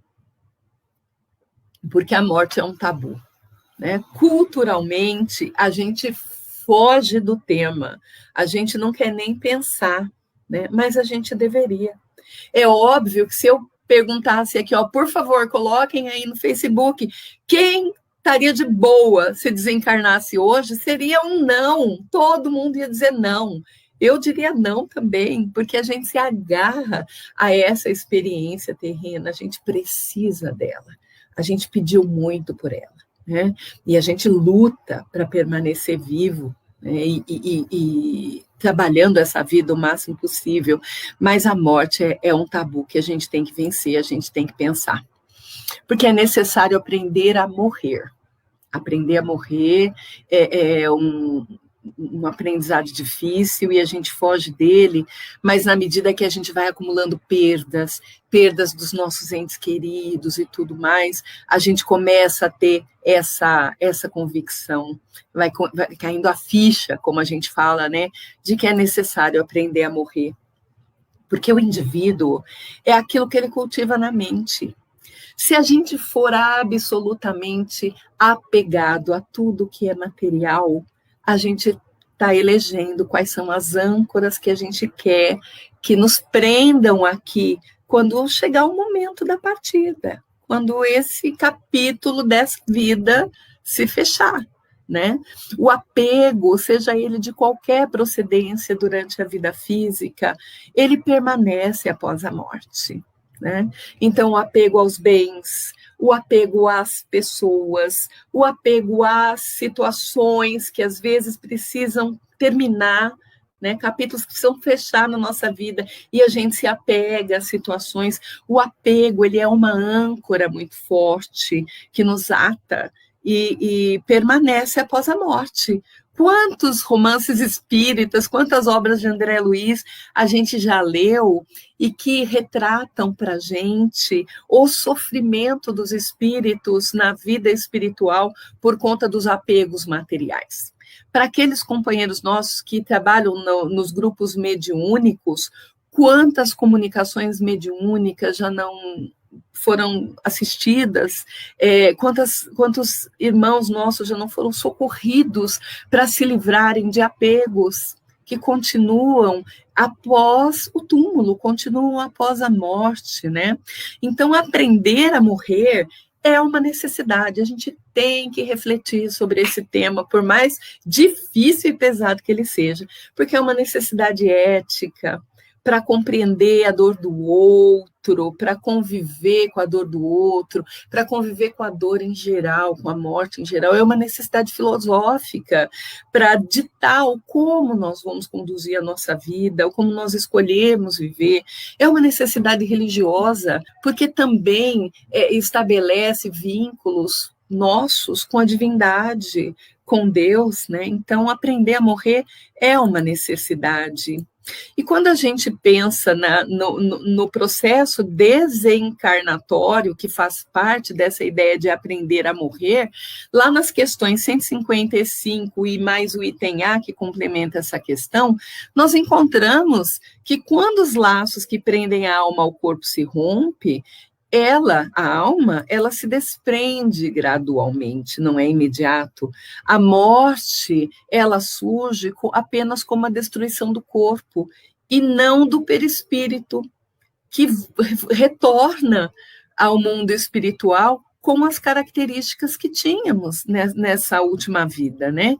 porque a morte é um tabu, né? Culturalmente, a gente foge do tema, a gente não quer nem pensar, né? Mas a gente deveria. É óbvio que se eu perguntasse aqui, ó, por favor, coloquem aí no Facebook, quem estaria de boa se desencarnasse hoje, seria um não, todo mundo ia dizer não. Eu diria não também, porque a gente se agarra a essa experiência terrena, a gente precisa dela, a gente pediu muito por ela, né? E a gente luta para permanecer vivo, né? E trabalhando essa vida o máximo possível, mas a morte é um tabu que a gente tem que vencer, a gente tem que pensar, porque é necessário aprender a morrer. Aprender a morrer é um aprendizado difícil e a gente foge dele, mas na medida que a gente vai acumulando perdas dos nossos entes queridos e tudo mais, a gente começa a ter essa convicção, vai caindo a ficha, como a gente fala, né, de que é necessário aprender a morrer, porque o indivíduo é aquilo que ele cultiva na mente. Se a gente for absolutamente apegado a tudo que é material, a gente está elegendo quais são as âncoras que a gente quer que nos prendam aqui quando chegar o momento da partida, quando esse capítulo dessa vida se fechar, né? O apego, seja ele de qualquer procedência durante a vida física, ele permanece após a morte, né? Então, o apego aos bens, o apego às pessoas, o apego às situações que às vezes precisam terminar, né? Capítulos que precisam fechar na nossa vida e a gente se apega às situações. O apego, ele é uma âncora muito forte que nos ata e permanece após a morte. Quantos romances espíritas, quantas obras de André Luiz a gente já leu e que retratam para a gente o sofrimento dos espíritos na vida espiritual por conta dos apegos materiais. Para aqueles companheiros nossos que trabalham nos grupos mediúnicos, quantas comunicações mediúnicas já não foram assistidas, quantos irmãos nossos já não foram socorridos para se livrarem de apegos que continuam após o túmulo, continuam após a morte, né? Então, aprender a morrer é uma necessidade, a gente tem que refletir sobre esse tema, por mais difícil e pesado que ele seja, porque é uma necessidade ética, para compreender a dor do outro, para conviver com a dor do outro, para conviver com a dor em geral, com a morte em geral. É uma necessidade filosófica para ditar como nós vamos conduzir a nossa vida, ou como nós escolhemos viver. É uma necessidade religiosa, porque também estabelece vínculos nossos com a divindade, com Deus, né? Então, aprender a morrer é uma necessidade. E quando a gente pensa no processo desencarnatório, que faz parte dessa ideia de aprender a morrer, lá nas questões 155 e mais o item A, que complementa essa questão, nós encontramos que quando os laços que prendem a alma ao corpo se rompem, a alma, ela se desprende gradualmente, não é imediato. A morte, ela surge apenas como a destruição do corpo e não do perispírito, que retorna ao mundo espiritual com as características que tínhamos nessa última vida, né?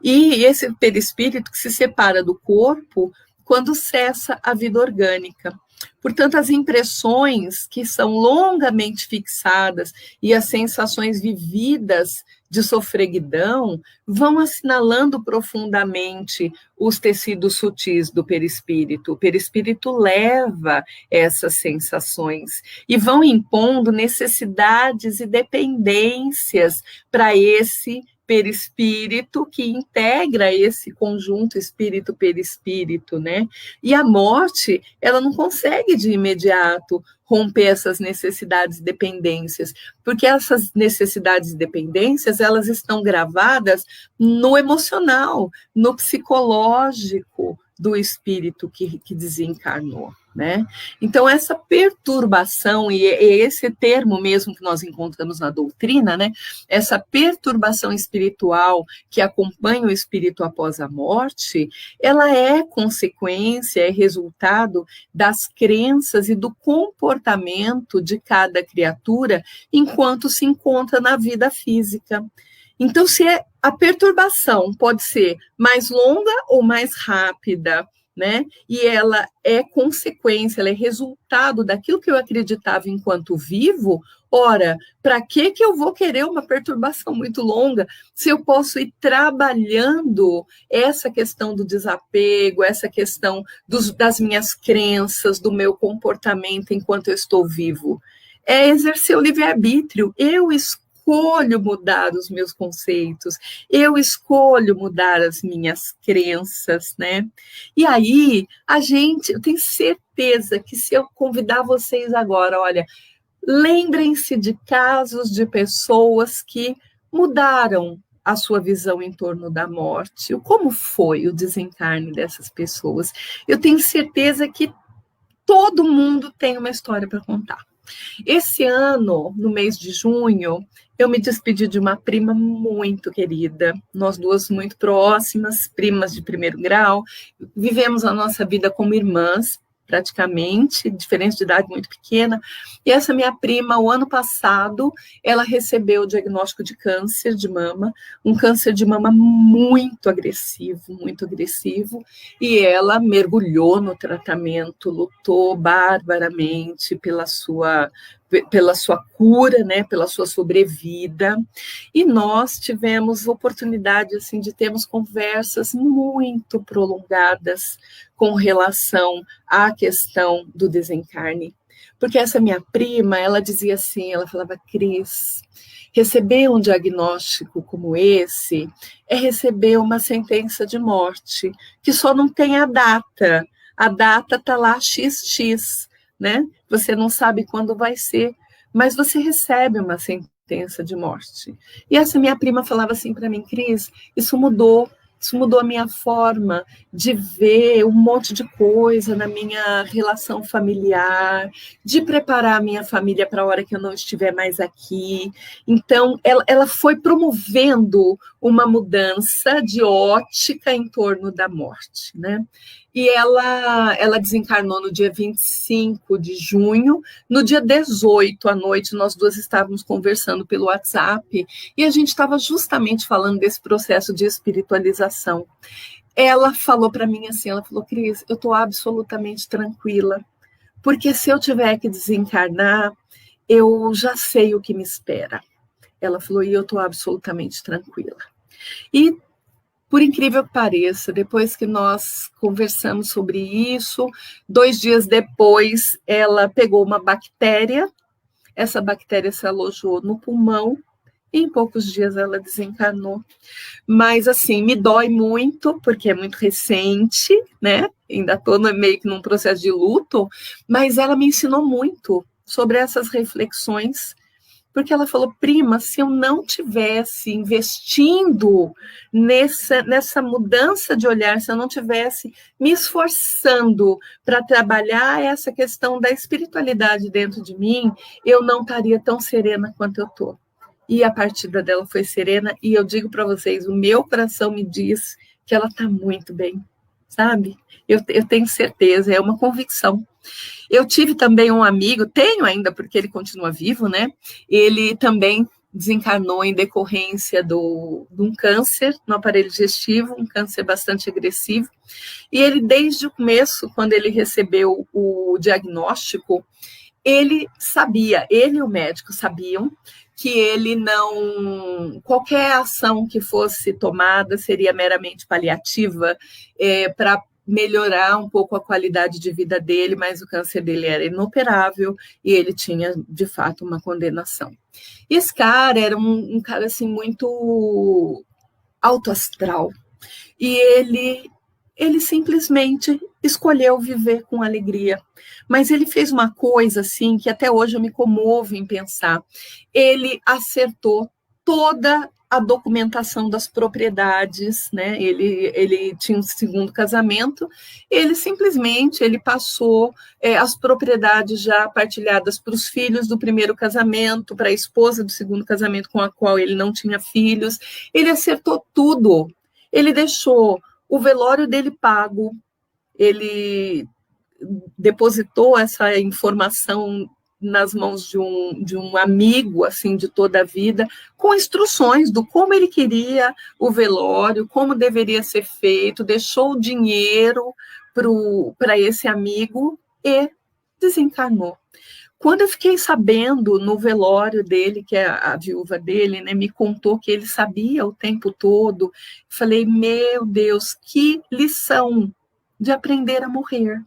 E esse perispírito que se separa do corpo quando cessa a vida orgânica. Portanto, as impressões que são longamente fixadas e as sensações vividas de sofreguidão vão assinalando profundamente os tecidos sutis do perispírito. O perispírito leva essas sensações e vão impondo necessidades e dependências para esse perispírito que integra esse conjunto espírito-perispírito, né? E a morte, ela não consegue de imediato romper essas necessidades e dependências, porque essas necessidades e dependências, elas estão gravadas no emocional, no psicológico do espírito que desencarnou, né? Então, essa perturbação, e é esse termo mesmo que nós encontramos na doutrina, né? Essa perturbação espiritual que acompanha o espírito após a morte, ela é consequência, é resultado das crenças e do comportamento de cada criatura enquanto se encontra na vida física. Então, a perturbação pode ser mais longa ou mais rápida, né? E ela é consequência, ela é resultado daquilo que eu acreditava enquanto vivo. Ora, para que eu vou querer uma perturbação muito longa se eu posso ir trabalhando essa questão do desapego, essa questão das minhas crenças, do meu comportamento enquanto eu estou vivo? É exercer o livre-arbítrio. Eu escolho mudar os meus conceitos, eu escolho mudar as minhas crenças, né? E aí, eu tenho certeza que se eu convidar vocês agora, olha, lembrem-se de casos de pessoas que mudaram a sua visão em torno da morte, como foi o desencarne dessas pessoas. Eu tenho certeza que todo mundo tem uma história para contar. Esse ano, no mês de junho, eu me despedi de uma prima muito querida, nós duas muito próximas, primas de primeiro grau, vivemos a nossa vida como irmãs, praticamente, diferença de idade muito pequena. E essa minha prima, o ano passado, ela recebeu o diagnóstico de câncer de mama, um câncer de mama muito agressivo, e ela mergulhou no tratamento, lutou barbaramente pela sua cura, né, pela sua sobrevida, e nós tivemos oportunidade assim de termos conversas muito prolongadas com relação à questão do desencarne, porque essa minha prima, ela dizia assim, ela falava: Cris, receber um diagnóstico como esse é receber uma sentença de morte, que só não tem a data está lá XX, né? Você não sabe quando vai ser, mas você recebe uma sentença de morte. E essa minha prima falava assim para mim: Cris, isso mudou a minha forma de ver um monte de coisa na minha relação familiar, de preparar a minha família para a hora que eu não estiver mais aqui. Então, ela foi promovendo uma mudança de ótica em torno da morte, né? E ela desencarnou no dia 25 de junho. No dia 18 à noite, nós duas estávamos conversando pelo WhatsApp e a gente estava justamente falando desse processo de espiritualização. Ela falou para mim assim, ela falou: Cris, eu estou absolutamente tranquila, porque se eu tiver que desencarnar, eu já sei o que me espera. Ela falou: e eu estou absolutamente tranquila. E por incrível que pareça, depois que nós conversamos sobre isso, 2 dias depois, ela pegou uma bactéria, essa bactéria se alojou no pulmão, e em poucos dias ela desencarnou. Mas, assim, me dói muito, porque é muito recente, né? Ainda estou meio que num processo de luto, mas ela me ensinou muito sobre essas reflexões, porque ela falou: prima, se eu não tivesse investindo nessa mudança de olhar, se eu não tivesse me esforçando para trabalhar essa questão da espiritualidade dentro de mim, eu não estaria tão serena quanto eu estou. E a partida dela foi serena, e eu digo para vocês, o meu coração me diz que ela está muito bem, sabe? Eu tenho certeza, é uma convicção. Eu tive também um amigo, tenho ainda, porque ele continua vivo, né? Ele também desencarnou em decorrência de um câncer no aparelho digestivo, um câncer bastante agressivo. E ele, desde o começo, quando ele recebeu o diagnóstico, ele e o médico sabiam que ele não, qualquer ação que fosse tomada seria meramente paliativa, para melhorar um pouco a qualidade de vida dele, mas o câncer dele era inoperável e ele tinha, de fato, uma condenação. E esse cara era um cara assim muito alto astral, e ele simplesmente escolheu viver com alegria. Mas ele fez uma coisa assim que até hoje eu me comovo em pensar. Ele acertou toda a documentação das propriedades, né? Ele tinha um segundo casamento, ele passou as propriedades já partilhadas para os filhos do primeiro casamento, para a esposa do segundo casamento com a qual ele não tinha filhos. Ele acertou tudo. Ele deixou o velório dele pago, ele depositou essa informação nas mãos de um amigo, assim, de toda a vida, com instruções do como ele queria o velório, como deveria ser feito, deixou o dinheiro para esse amigo e desencarnou. Quando eu fiquei sabendo no velório dele, que a viúva dele, né, me contou que ele sabia o tempo todo, falei: meu Deus, que lição de aprender a morrer.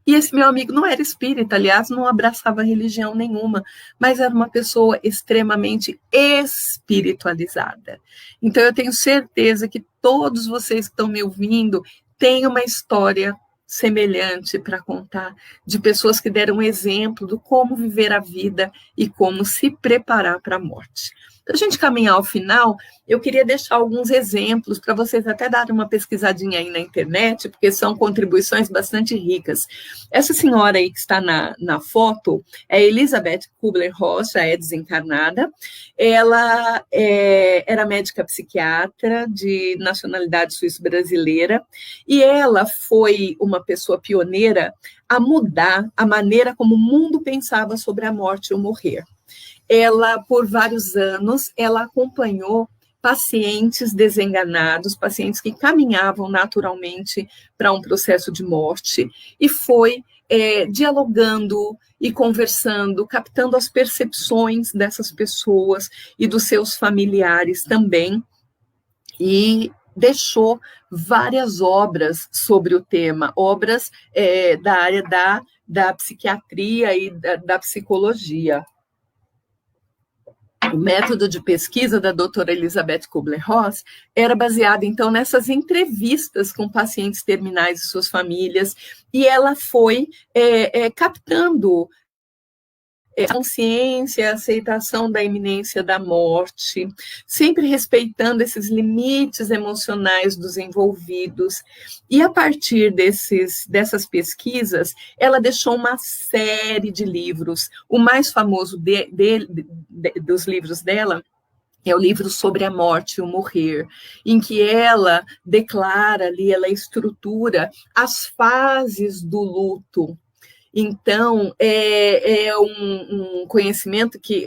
E esse meu amigo não era espírita, aliás, não abraçava religião nenhuma, mas era uma pessoa extremamente espiritualizada. Então, eu tenho certeza que todos vocês que estão me ouvindo têm uma história semelhante para contar, de pessoas que deram exemplo do como viver a vida e como se preparar para a morte. Para a gente caminhar ao final, eu queria deixar alguns exemplos para vocês até darem uma pesquisadinha aí na internet, porque são contribuições bastante ricas. Essa senhora aí que está na foto é Elizabeth Kubler-Ross, já é desencarnada. Ela era médica psiquiatra de nacionalidade suíço-brasileira e ela foi uma pessoa pioneira a mudar a maneira como o mundo pensava sobre a morte e o morrer. Ela, por vários anos, ela acompanhou pacientes desenganados, pacientes que caminhavam naturalmente para um processo de morte, e foi dialogando e conversando, captando as percepções dessas pessoas e dos seus familiares também, e deixou várias obras sobre o tema, obras da área da psiquiatria e da psicologia. O método de pesquisa da doutora Elizabeth Kubler-Ross era baseado, então, nessas entrevistas com pacientes terminais e suas famílias, e ela foi captando a consciência, a aceitação da iminência da morte, sempre respeitando esses limites emocionais dos envolvidos. E a partir dessas pesquisas, ela deixou uma série de livros. O mais famoso dos livros dela é o livro sobre a morte e o morrer, em que ela declara ali, ela estrutura as fases do luto. Então, é um conhecimento que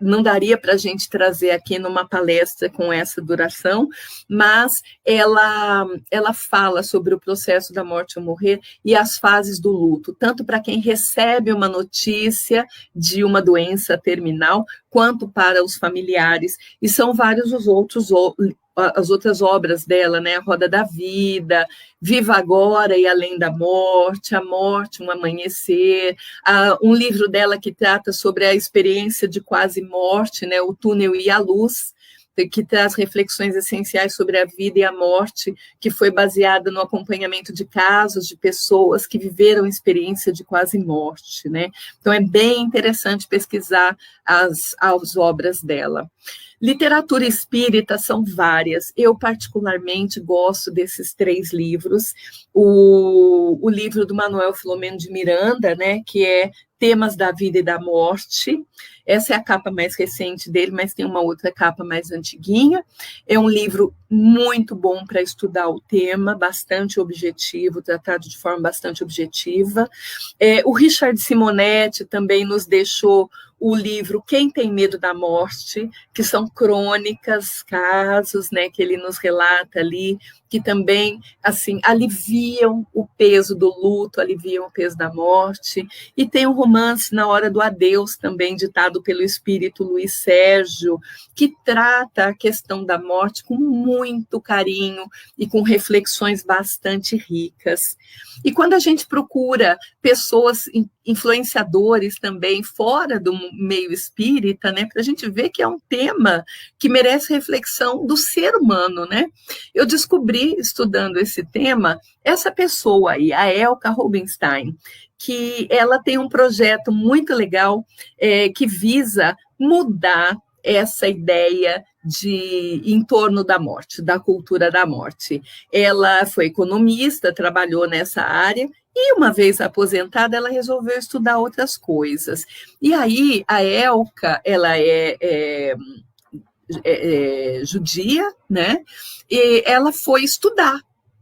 não daria para a gente trazer aqui numa palestra com essa duração, mas ela fala sobre o processo da morte ou morrer e as fases do luto, tanto para quem recebe uma notícia de uma doença terminal, quanto para os familiares, e são vários as outras obras dela, né? A Roda da Vida, Viva Agora e Além da Morte, A Morte, Um Amanhecer, um livro dela que trata sobre a experiência de quase morte, né? O Túnel e a Luz, que traz reflexões essenciais sobre a vida e a morte, que foi baseada no acompanhamento de casos de pessoas que viveram experiência de quase morte, né? Então, é bem interessante pesquisar as obras dela. Literatura espírita são várias. Eu, particularmente, gosto desses 3 livros. O livro do Manuel Filomeno de Miranda, né, que é Temas da Vida e da Morte. Essa é a capa mais recente dele, mas tem uma outra capa mais antiguinha. É um livro muito bom para estudar o tema, bastante objetivo, tratado de forma bastante objetiva. O Richard Simonetti também nos deixou o livro Quem Tem Medo da Morte, que são crônicas, casos, né, que ele nos relata ali, que também, assim, aliviam o peso do luto, aliviam o peso da morte. E tem um romance Na Hora do Adeus, também ditado pelo espírito Luiz Sérgio, que trata a questão da morte com muito carinho e com reflexões bastante ricas. E quando a gente procura pessoas influenciadores também fora do meio espírita, né, para a gente ver que é um tema que merece reflexão do ser humano, né? Eu descobri, estudando esse tema, essa pessoa aí, a Elka Rubinstein, que ela tem um projeto muito legal que visa mudar essa ideia em torno da morte, da cultura da morte. Ela foi economista, trabalhou nessa área, e uma vez aposentada, ela resolveu estudar outras coisas. E aí, a Elka, ela é judia, né? E ela foi estudar.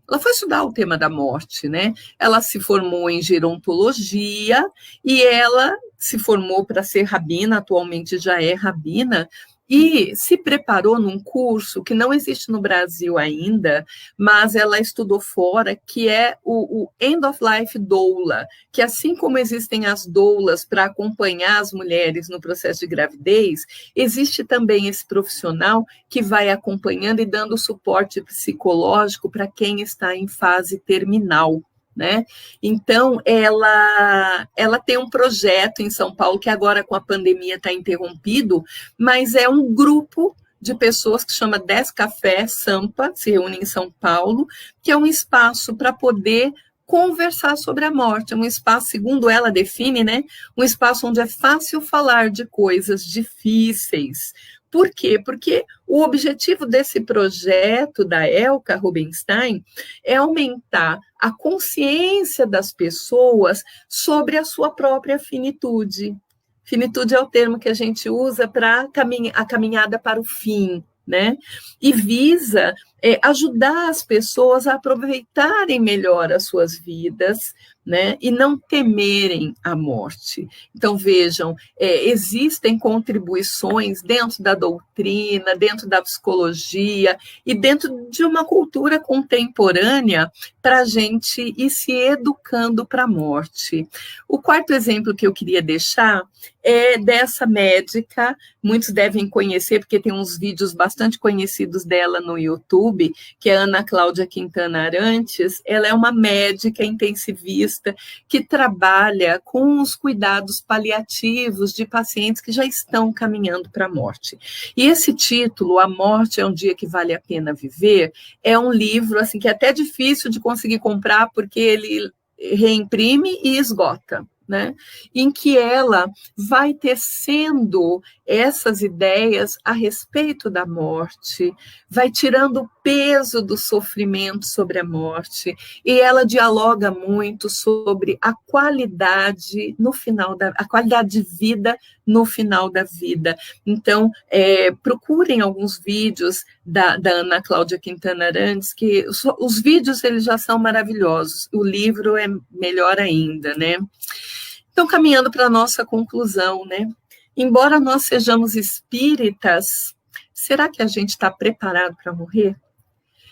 Ela foi estudar o tema da morte, né? Ela se formou em gerontologia e ela se formou para ser rabina, atualmente já é rabina, e se preparou num curso que não existe no Brasil ainda, mas ela estudou fora, que é o End of Life Doula, que assim como existem as doulas para acompanhar as mulheres no processo de gravidez, existe também esse profissional que vai acompanhando e dando suporte psicológico para quem está em fase terminal. Né? Então, ela tem um projeto em São Paulo, que agora com a pandemia está interrompido, mas é um grupo de pessoas que chama 10 Café Sampa, se reúne em São Paulo, que é um espaço para poder conversar sobre a morte, é um espaço, segundo ela define, né, um espaço onde é fácil falar de coisas difíceis, Por quê? Porque o objetivo desse projeto da Elka Rubinstein é aumentar a consciência das pessoas sobre a sua própria finitude. Finitude é o termo que a gente usa para a caminhada para o fim, né? E visa ajudar as pessoas a aproveitarem melhor as suas vidas, né? E não temerem a morte. Então, vejam, existem contribuições dentro da doutrina, dentro da psicologia e dentro de uma cultura contemporânea para a gente ir se educando para a morte. O quarto exemplo que eu queria deixar é dessa médica, muitos devem conhecer, porque tem uns vídeos bastante conhecidos dela no YouTube, que é Ana Cláudia Quintana Arantes. Ela é uma médica intensivista que trabalha com os cuidados paliativos de pacientes que já estão caminhando para a morte. E esse título, A Morte é um Dia que Vale a Pena Viver, é um livro assim, que é até difícil de conseguir comprar, porque ele reimprime e esgota, né? Em que ela vai tecendo essas ideias a respeito da morte, vai tirando o peso do sofrimento sobre a morte, e ela dialoga muito sobre a qualidade no final a qualidade de vida no final da vida. Então, procurem alguns vídeos da Ana Cláudia Quintana Arantes, que os vídeos eles já são maravilhosos, o livro é melhor ainda, né? Então, caminhando para a nossa conclusão, né? Embora nós sejamos espíritas, será que a gente está preparado para morrer?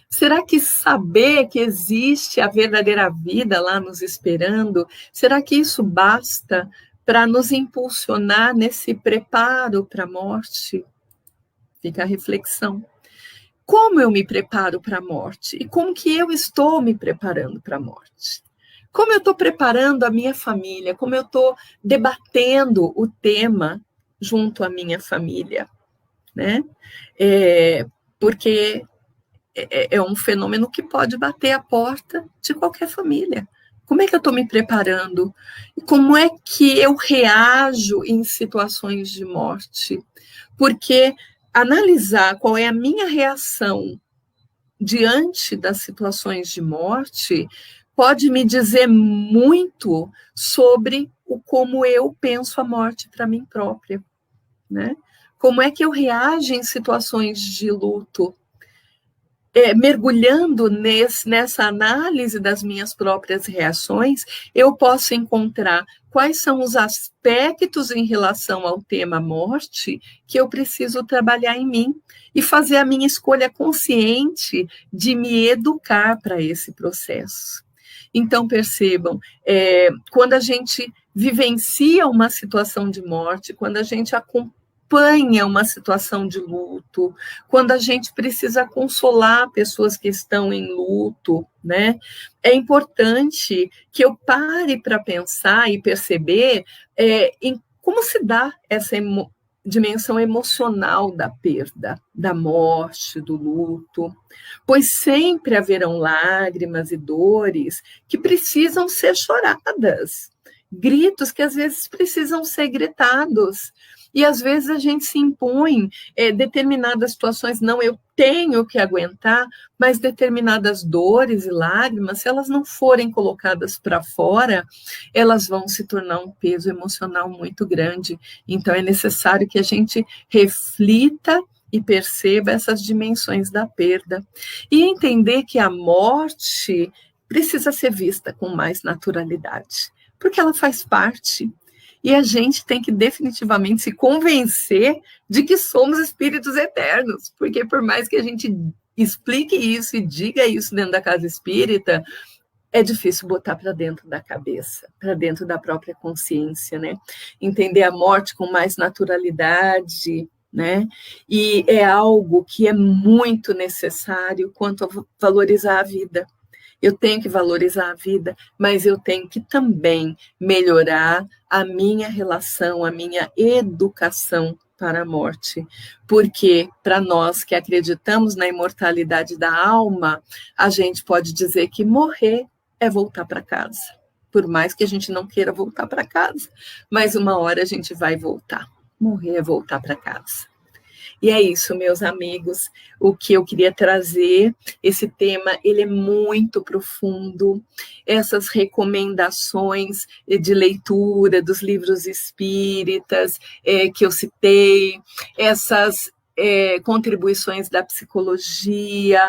Será que saber que existe a verdadeira vida lá nos esperando, será que isso basta para nos impulsionar nesse preparo para a morte? Fica a reflexão. Como eu me preparo para a morte? E como que eu estou me preparando para a morte? Como eu estou preparando a minha família? Como eu estou debatendo o tema junto à minha família? Né? Porque é um fenômeno que pode bater a porta de qualquer família. Como é que eu estou me preparando? E como é que eu reajo em situações de morte? Porque analisar qual é a minha reação diante das situações de morte pode me dizer muito sobre como eu penso a morte para mim própria, né? Como é que eu reajo em situações de luto? Mergulhando nessa análise das minhas próprias reações, eu posso encontrar quais são os aspectos em relação ao tema morte que eu preciso trabalhar em mim e fazer a minha escolha consciente de me educar para esse processo. Então, percebam, quando a gente vivencia uma situação de morte, quando a gente acompanha uma situação de luto, quando a gente precisa consolar pessoas que estão em luto, né? É importante que eu pare para pensar e perceber em como se dá essa dimensão emocional da perda, da morte, do luto, pois sempre haverão lágrimas e dores que precisam ser choradas, gritos que às vezes precisam ser gritados, e às vezes a gente se impõe determinadas situações, não, eu tenho que aguentar, mas determinadas dores e lágrimas, se elas não forem colocadas para fora, elas vão se tornar um peso emocional muito grande. Então é necessário que a gente reflita e perceba essas dimensões da perda. E entender que a morte precisa ser vista com mais naturalidade, porque ela faz parte. E a gente tem que definitivamente se convencer de que somos espíritos eternos, porque por mais que a gente explique isso e diga isso dentro da casa espírita, é difícil botar para dentro da cabeça, para dentro da própria consciência, né? Entender a morte com mais naturalidade, né? E é algo que é muito necessário quanto a valorizar a vida. Eu tenho que valorizar a vida, mas eu tenho que também melhorar a minha relação, a minha educação para a morte. Porque, para nós que acreditamos na imortalidade da alma, a gente pode dizer que morrer é voltar para casa. Por mais que a gente não queira voltar para casa, mas uma hora a gente vai voltar. Morrer é voltar para casa. E é isso, meus amigos, o que eu queria trazer. Esse tema, ele é muito profundo. Essas recomendações de leitura dos livros espíritas que eu citei, essas contribuições da psicologia,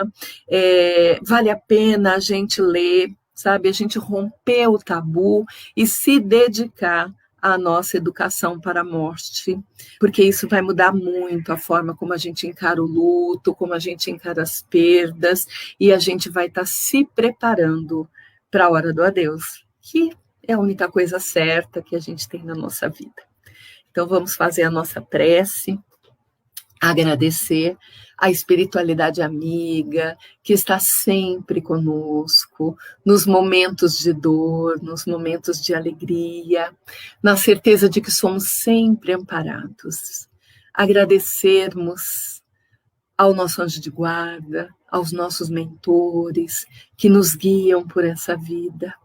vale a pena a gente ler, sabe? A gente romper o tabu e se dedicar à nossa educação para a morte, porque isso vai mudar muito a forma como a gente encara o luto, como a gente encara as perdas, e a gente vai estar se preparando para a hora do adeus, que é a única coisa certa que a gente tem na nossa vida. Então, vamos fazer a nossa prece, agradecer a espiritualidade amiga, que está sempre conosco, nos momentos de dor, nos momentos de alegria, na certeza de que somos sempre amparados. Agradecermos ao nosso anjo de guarda, aos nossos mentores, que nos guiam por essa vida.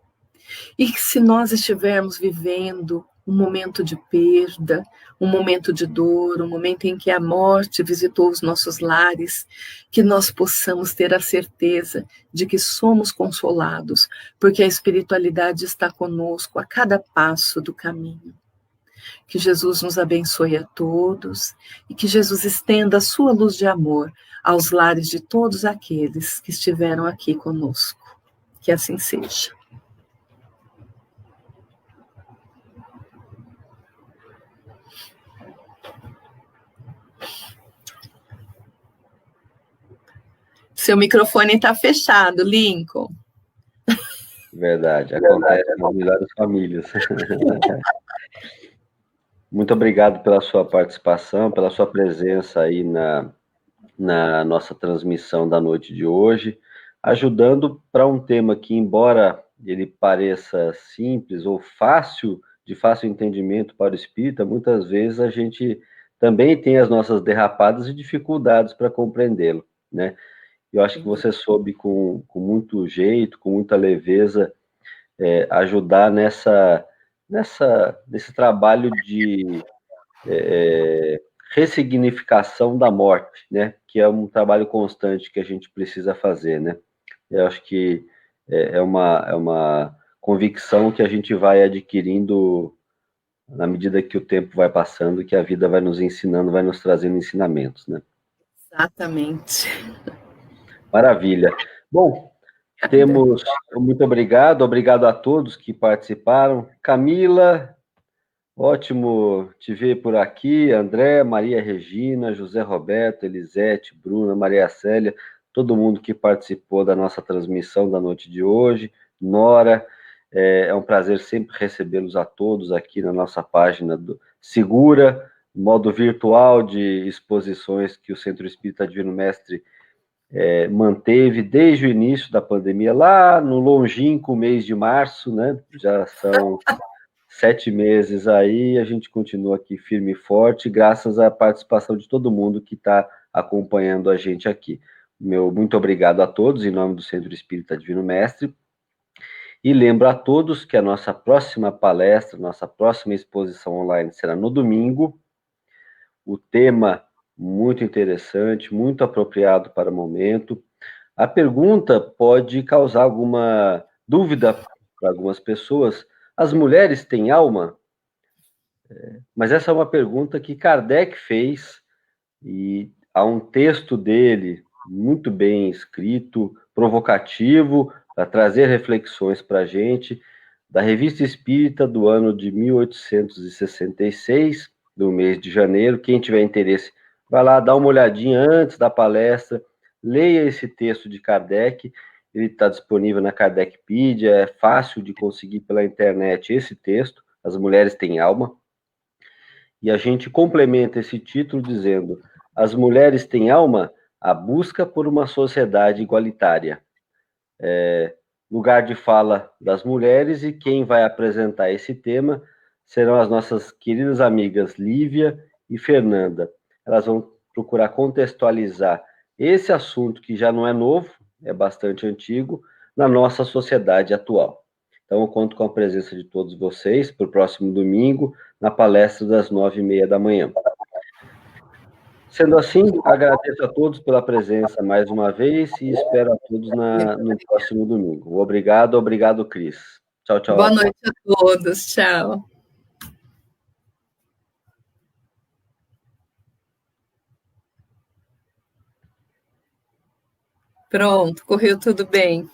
E que se nós estivermos vivendo um momento de perda, um momento de dor, um momento em que a morte visitou os nossos lares, que nós possamos ter a certeza de que somos consolados, porque a espiritualidade está conosco a cada passo do caminho. Que Jesus nos abençoe a todos e que Jesus estenda a sua luz de amor aos lares de todos aqueles que estiveram aqui conosco. Que assim seja. Seu microfone está fechado, Lincoln. Verdade, acontece nas melhores famílias. Muito obrigado pela sua participação, pela sua presença aí na nossa transmissão da noite de hoje, ajudando para um tema que, embora ele pareça simples ou de fácil entendimento para o espírita, muitas vezes a gente também tem as nossas derrapadas e dificuldades para compreendê-lo, né? Eu acho que você soube com muito jeito, com muita leveza, ajudar nesse trabalho de ressignificação da morte, né? Que é um trabalho constante que a gente precisa fazer, né? Eu acho que é uma convicção que a gente vai adquirindo na medida que o tempo vai passando, que a vida vai nos ensinando, vai nos trazendo ensinamentos, né? Exatamente. Maravilha. Bom, muito obrigado a todos que participaram. Camila, ótimo te ver por aqui. André, Maria Regina, José Roberto, Elisete, Bruna, Maria Célia, todo mundo que participou da nossa transmissão da noite de hoje. Nora, é um prazer sempre recebê-los a todos aqui na nossa página do Segura, modo virtual de exposições que o Centro Espírita Divino Mestre manteve desde o início da pandemia, lá no longínquo mês de março, né? Já são 7 meses aí, a gente continua aqui firme e forte, graças à participação de todo mundo que está acompanhando a gente aqui. Meu muito obrigado a todos, em nome do Centro Espírita Divino Mestre, e lembro a todos que a nossa próxima palestra, nossa próxima exposição online será no domingo. O tema muito interessante, muito apropriado para o momento. A pergunta pode causar alguma dúvida para algumas pessoas. As mulheres têm alma? Mas essa é uma pergunta que Kardec fez, e há um texto dele muito bem escrito, provocativo, para trazer reflexões para a gente, da Revista Espírita do ano de 1866, do mês de janeiro. Quem tiver interesse, vai lá, dá uma olhadinha antes da palestra, leia esse texto de Kardec, ele está disponível na Kardecpedia, é fácil de conseguir pela internet esse texto, As Mulheres Têm Alma, e a gente complementa esse título dizendo: As mulheres têm alma? A busca por uma sociedade igualitária. Lugar de fala das mulheres, e quem vai apresentar esse tema serão as nossas queridas amigas Lívia e Fernanda. Elas vão procurar contextualizar esse assunto que já não é novo, é bastante antigo, na nossa sociedade atual. Então, eu conto com a presença de todos vocês para o próximo domingo, na palestra das 9h30 da manhã. Sendo assim, agradeço a todos pela presença mais uma vez e espero a todos no próximo domingo. Obrigado, obrigado, Cris. Tchau, tchau Boa a todos. noite a todos. Tchau. Pronto, correu tudo bem.